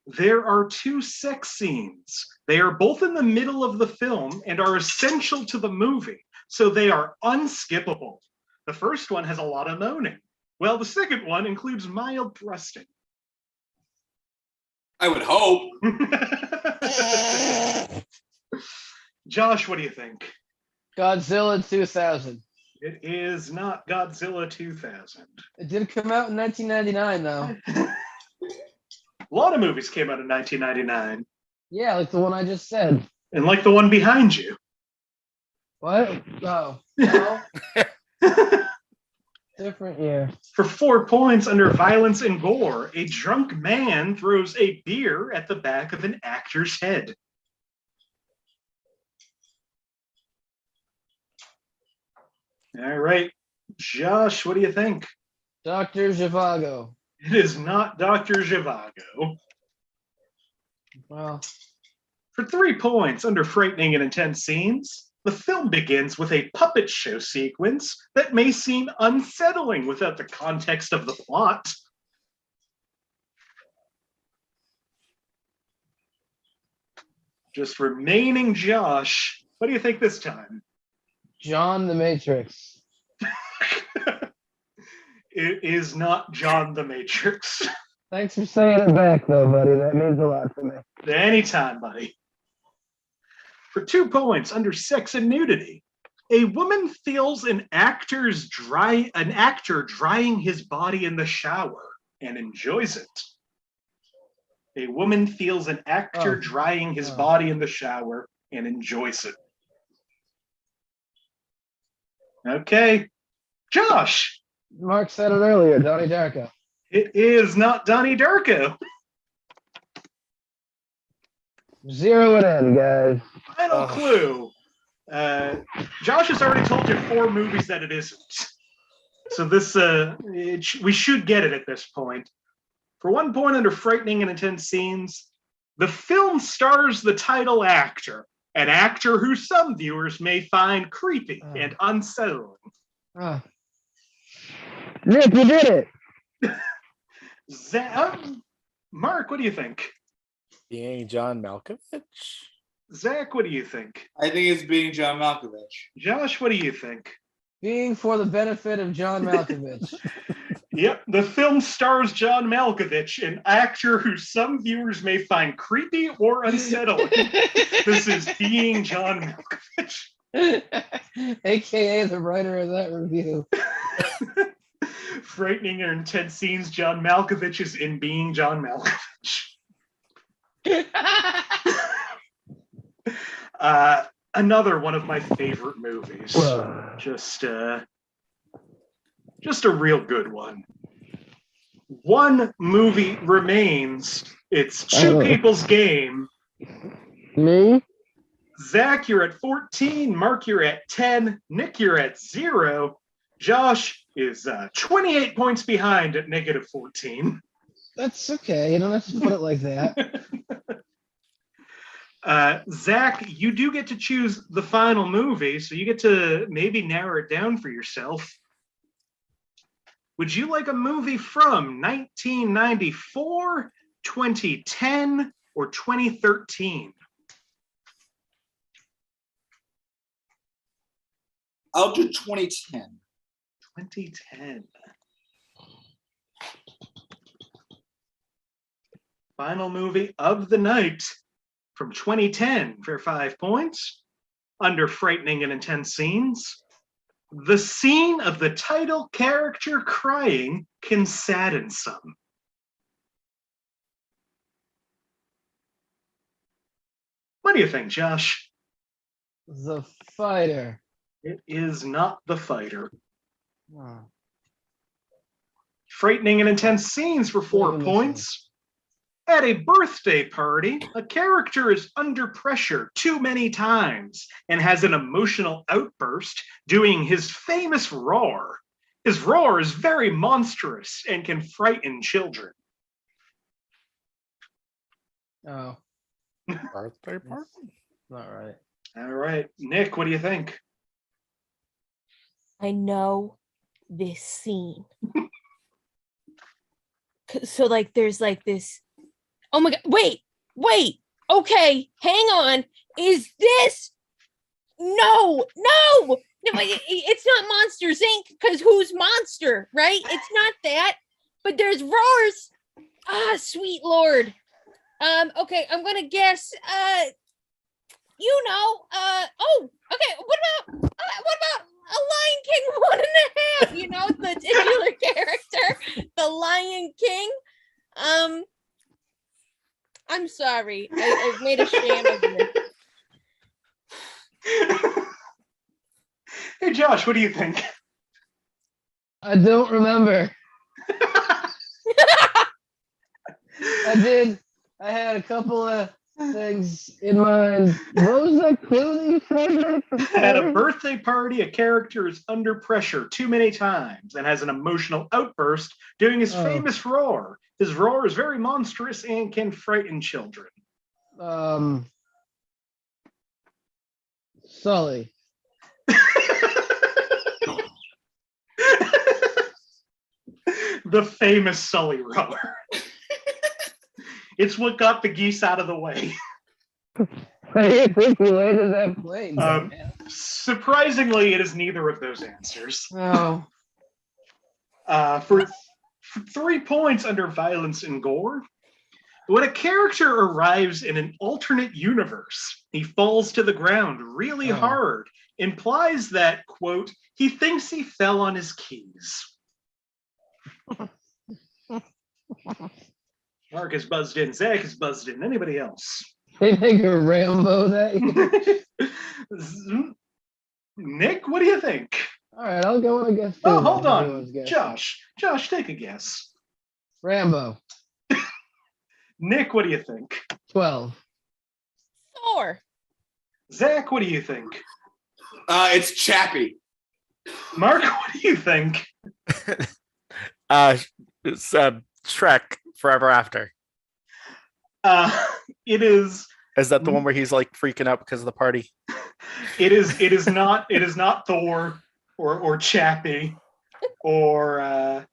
There are 2 sex scenes. They are both in the middle of the film and are essential to the movie, so they are unskippable. The first one has a lot of moaning, while the second one includes mild thrusting. I would hope. Josh, what do you think? Godzilla 2000. It is not Godzilla 2000. It did come out in 1999, though. A lot of movies came out in 1999. Yeah, like the one I just said. And like the one behind you. What? Oh. No. Different year. For 4 points under violence and gore, a drunk man throws a beer at the back of an actor's head. All right. Josh, what do you think? Dr. Zhivago. It is not Dr. Zhivago. Well, For 3 points under frightening and intense scenes, the film begins with a puppet show sequence that may seem unsettling without the context of the plot. Just remaining Josh. What do you think this time? John the Matrix. It is not John the Matrix. Thanks for saying it back, though, buddy. That means a lot to me. Anytime, buddy. For 2 points under sex and nudity, a woman feels an actor drying his body in the shower and enjoys it. A woman feels an actor drying his body in the shower and enjoys it. Okay. Josh. Mark said it earlier, Donnie Darko. It is not Donnie Darko. Zero it in, guys. Final clue. Josh has already told you 4 movies that it isn't. So this, we should get it at this point. For 1 point under frightening and intense scenes, the film stars the title actor, an actor who some viewers may find creepy and unsettling. Nick, you did it. Mark, what do you think? Being John Malkovich? Zach, what do you think? I think it's being John Malkovich. Josh, what do you think? Being for the benefit of John Malkovich. Yep, the film stars John Malkovich, an actor who some viewers may find creepy or unsettling. This is Being John Malkovich. AKA the writer of that review. Frightening or intense scenes, John Malkovich is in Being John Malkovich. Another one of my favorite movies. Just a real good one. 1 movie remains. It's 2 people's game. Me? Zach, you're at 14. Mark, you're at 10. Nick, you're at 0. Josh is 28 points behind at negative 14. That's okay. You don't have to put it like that. Zach, you do get to choose the final movie, so you get to maybe narrow it down for yourself. Would you like a movie from 1994, 2010, or 2013? I'll do 2010. 2010. Final movie of the night from 2010 for 5 points. Under frightening and intense scenes, the scene of the title character crying can sadden some. What do you think, Josh? The Fighter. It is not The Fighter. Frightening and intense scenes for 4 points. At a birthday party, a character is under pressure too many times and has an emotional outburst doing his famous roar. His roar is very monstrous and can frighten children. Oh. Birthday party? Not right. All right. Nick, what do you think? I know this scene. So like there's like this, oh my god, wait, okay, hang on. Is this no, it's not Monsters Inc. because who's Monster, right? It's not that, but there's roars. Sweet Lord. Okay, I'm gonna guess okay, what about a Lion King 1.5? You know, the titular character, the Lion King. I'm sorry. I've made a sham of this. Hey, Josh, what do you think? I don't remember. I had a couple of things in mind. What was that clue that you said? At a birthday party, a character is under pressure too many times and has an emotional outburst doing his famous roar. His roar is very monstrous and can frighten children. Sully. The famous Sully roar. It's what got the geese out of the way. Where did that plane? Surprisingly, it is neither of those answers. Oh. For 3 points under violence and gore. When a character arrives in an alternate universe, he falls to the ground really hard, implies that, quote, he thinks he fell on his keys. Mark is buzzed in. Zach is buzzed in. Anybody else? They think of Rambo that. Nick, what do you think? All right, I'll go with a guess. Oh, hold on. Josh, take a guess. Rambo. Nick, what do you think? 12. Thor. Zach, what do you think? It's Chappie. Mark, what do you think? It's Shrek Forever After. It is. Is that the one where he's like freaking out because of the party? It is not Thor or Chappie or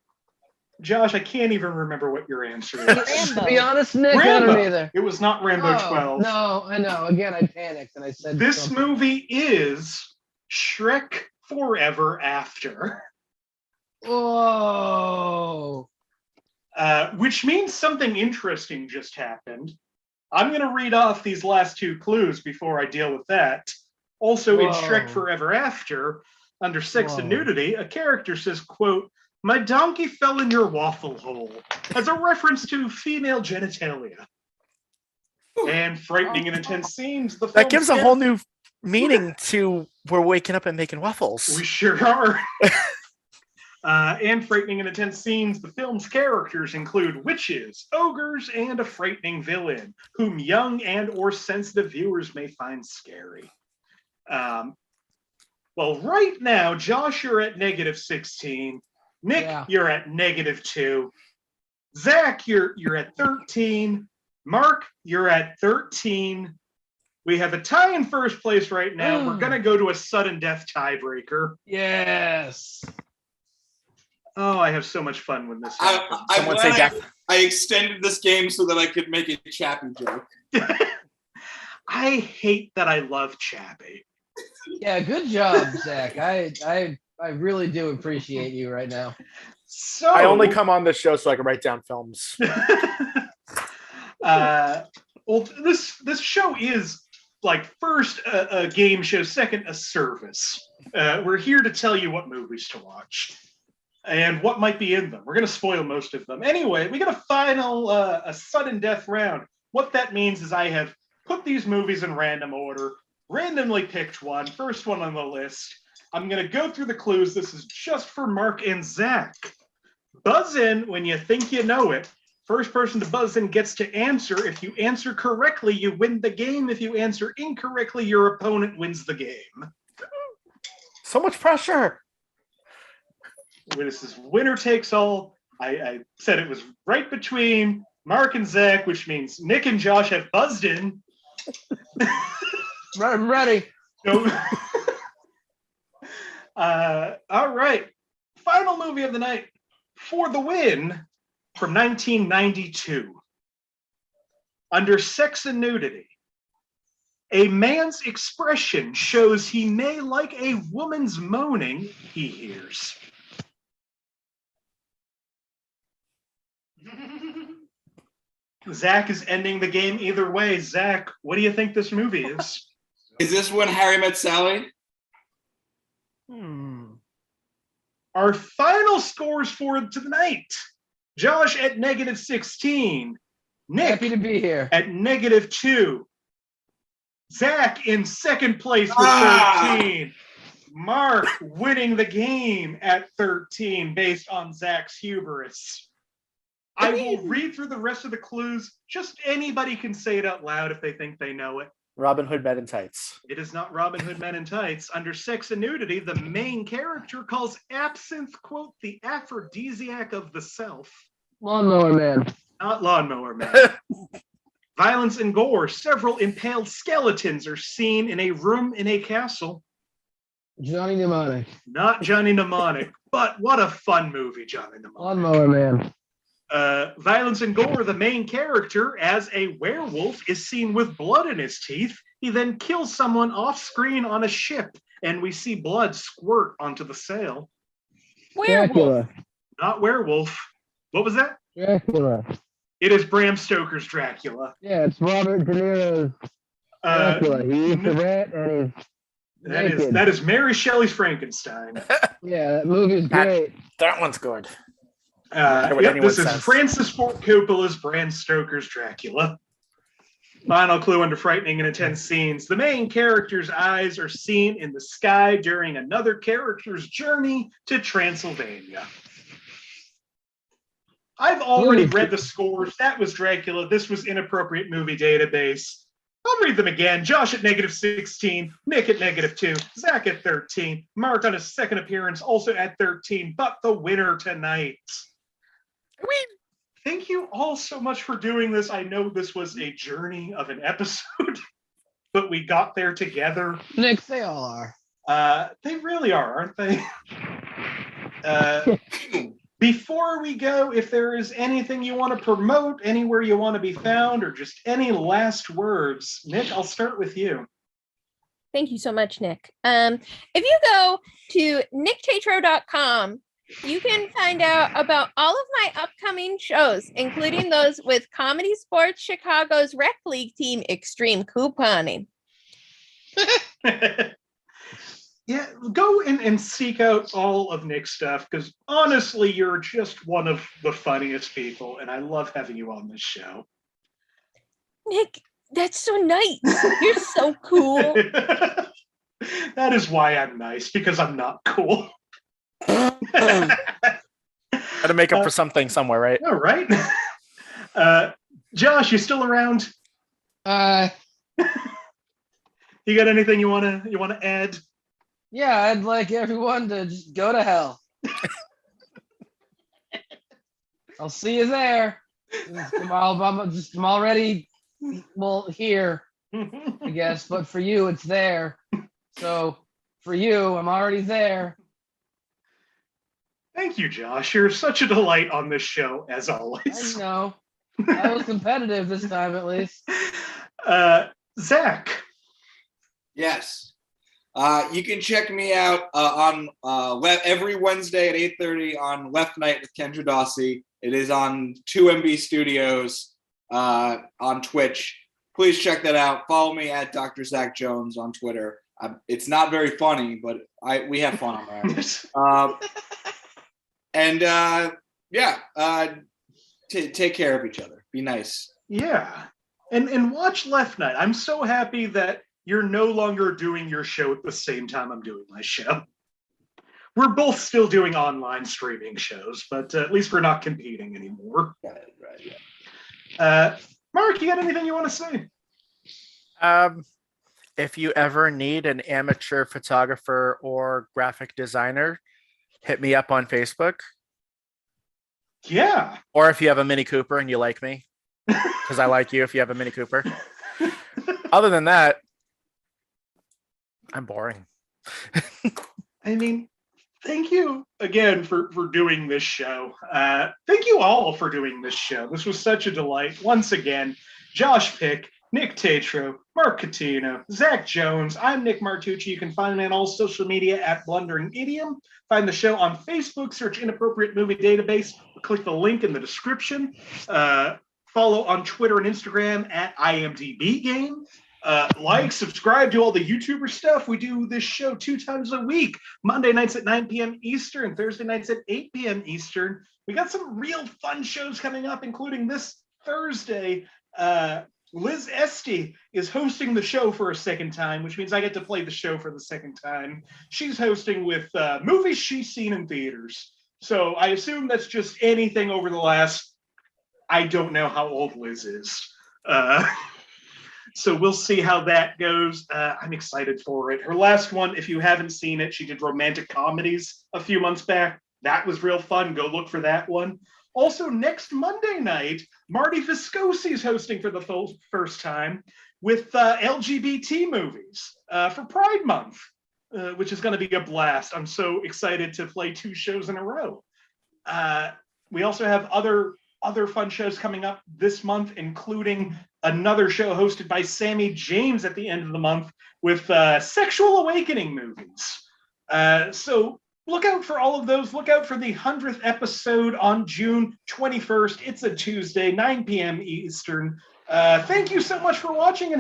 Josh. I can't even remember what your answer is. To be honest, Nick, Rambo. I don't either. It was not Rambo 12. No, I know. Again, I panicked and I said This something. movie is Shrek Forever After. Whoa. Which means something interesting just happened. I'm going to read off these last 2 clues before I deal with that. Also, in Shrek Forever After, under sex and nudity, a character says, quote, my donkey fell in your waffle hole, as a reference to female genitalia. And frightening and intense scenes. That gives a whole new meaning to we're waking up and making waffles. We sure are. And frightening and intense scenes, the film's characters include witches, ogres, and a frightening villain, whom young and or sensitive viewers may find scary. Well, right now, Josh, you're at -16. Nick, you're at -2. Zach, you're at 13. Mark, you're at 13. We have a tie in first place right now. We're going to go to a sudden death tiebreaker. Yes. Oh, I have so much fun when this happens. I extended this game so that I could make a Chappie joke. I hate that I love Chappie. Yeah, good job, Zach. I really do appreciate you right now. So I only come on this show so I can write down films. Well, this show is like first a game show, second a service. We're here to tell you what movies to watch and what might be in them. We're going to spoil most of them. Anyway, we got a final a sudden death round. What that means is I have put these movies in random order, randomly picked one, first one on the list. I'm going to go through the clues. This is just for Mark and Zach. Buzz in when you think you know it. First person to buzz in gets to answer. If you answer correctly, you win the game. If you answer incorrectly, your opponent wins the game. So much pressure. This is winner takes all. I said it was right between Mark and Zach, which means Nick and Josh have buzzed in. I'm ready. All right. Final movie of the night for the win from 1992. Under sex and nudity, a man's expression shows he may like a woman's moaning he hears. Zach is ending the game either way. Zach, what do you think this movie is? Is this When Harry Met Sally? Our final scores for tonight. Josh at -16. Nick Happy to be here. at -2. Zach in second place with 13. Mark winning the game at 13 based on Zach's hubris. I will read through the rest of the clues. Just anybody can say it out loud if they think they know it. Robin Hood Men in Tights. It is not Robin Hood Men in Tights. Under sex and nudity, the main character calls absinthe, quote, the aphrodisiac of the self. Lawnmower Man. Not Lawnmower Man. Violence and gore. Several impaled skeletons are seen in a room in a castle. Johnny Mnemonic. Not Johnny Mnemonic, but what a fun movie, Johnny Mnemonic. Lawnmower Man. Violence and gore, the main character, as a werewolf, is seen with blood in his teeth. He then kills someone off screen on a ship, and we see blood squirt onto the sail. Werewolf. not werewolf. What was that? Dracula. It is Bram Stoker's Dracula. Yeah, it's Robert De Niro's Dracula. He eats a rat and he's naked. That is Mary Shelley's Frankenstein. Yeah, that movie's great. That one's good. This is Francis Ford Coppola's Bram Stoker's Dracula. Final clue under frightening and intense scenes. The main character's eyes are seen in the sky during another character's journey to Transylvania. I've already read the scores. That was Dracula. This was Inappropriate Movie Database. I'll read them again. Josh at -16, Nick at -2, Zach at 13, Mark on his second appearance also at 13, but the winner tonight. Thank you all so much for doing this. I know this was a journey of an episode, but we got there together. Nick, they all are. They really are, aren't they? Before we go, if there is anything you want to promote, anywhere you want to be found, or just any last words, Nick, I'll start with you. Thank you so much, Nick. If you go to nicktetreault.com, you can find out about all of my upcoming shows, including those with Comedy Sports Chicago's Rec League team, Extreme Couponing. Yeah, go and seek out all of Nick's stuff, because honestly, you're just one of the funniest people, and I love having you on this show. Nick, that's so nice. You're so cool. That is why I'm nice, because I'm not cool. Got to make up for something somewhere, right? All right. Josh, you still around? You got anything you wanna add? Yeah, I'd like everyone to just go to hell. I'll see you there. I'm already here, I guess, but for you, it's there. So for you, I'm already there. Thank you, Josh. You're such a delight on this show, as always. I know. I was competitive this time, at least. Zach. Yes. You can check me out on every Wednesday at 8:30 on Left Night with Kendra Dawsey. It is on 2MB Studios on Twitch. Please check that out. Follow me at Dr. Zach Jones on Twitter. It's not very funny, but we have fun on there. Take care of each other. Be nice. Yeah. And watch Left Night. I'm so happy that you're no longer doing your show at the same time I'm doing my show. We're both still doing online streaming shows, but at least we're not competing anymore. Right, yeah. Mark, you got anything you want to say? If you ever need an amateur photographer or graphic designer, hit me up on Facebook. Yeah. Or if you have a Mini Cooper and you like me, because I like you if you have a Mini Cooper. Other than that, I'm boring. I mean, thank you again for doing this show. Thank you all for doing this show. This was such a delight. Once again, Josh Pick, Nikk Tetreault, Marc Catino, Zach Jones. I'm Nick Martucci. You can find me on all social media at Blundering Idiom. Find the show on Facebook, search Inappropriate Movie Database, or click the link in the description. Follow on Twitter and Instagram at IMDb Game. Like, subscribe to all the YouTuber stuff. We do this show 2 times a week, Monday nights at 9 p.m. Eastern, Thursday nights at 8 p.m. Eastern. We got some real fun shows coming up, including this Thursday. Liz Esty is hosting the show for a second time, which means I get to play the show for the second time. She's hosting with movies she's seen in theaters. So I assume that's just anything over the last, I don't know how old Liz is. So we'll see how that goes. I'm excited for it. Her last one, if you haven't seen it, she did romantic comedies a few months back. That was real fun. Go look for that one. Also, next Monday night, Marty Viscosi is hosting for the first time with LGBT movies for Pride Month, which is going to be a blast. I'm so excited to play 2 shows in a row. We also have other fun shows coming up this month, including another show hosted by Sammy James at the end of the month with Sexual Awakening movies. So look out for all of those. Look out for the 100th episode on June 21st. It's a Tuesday, 9 p.m. Eastern. Thank you so much for watching.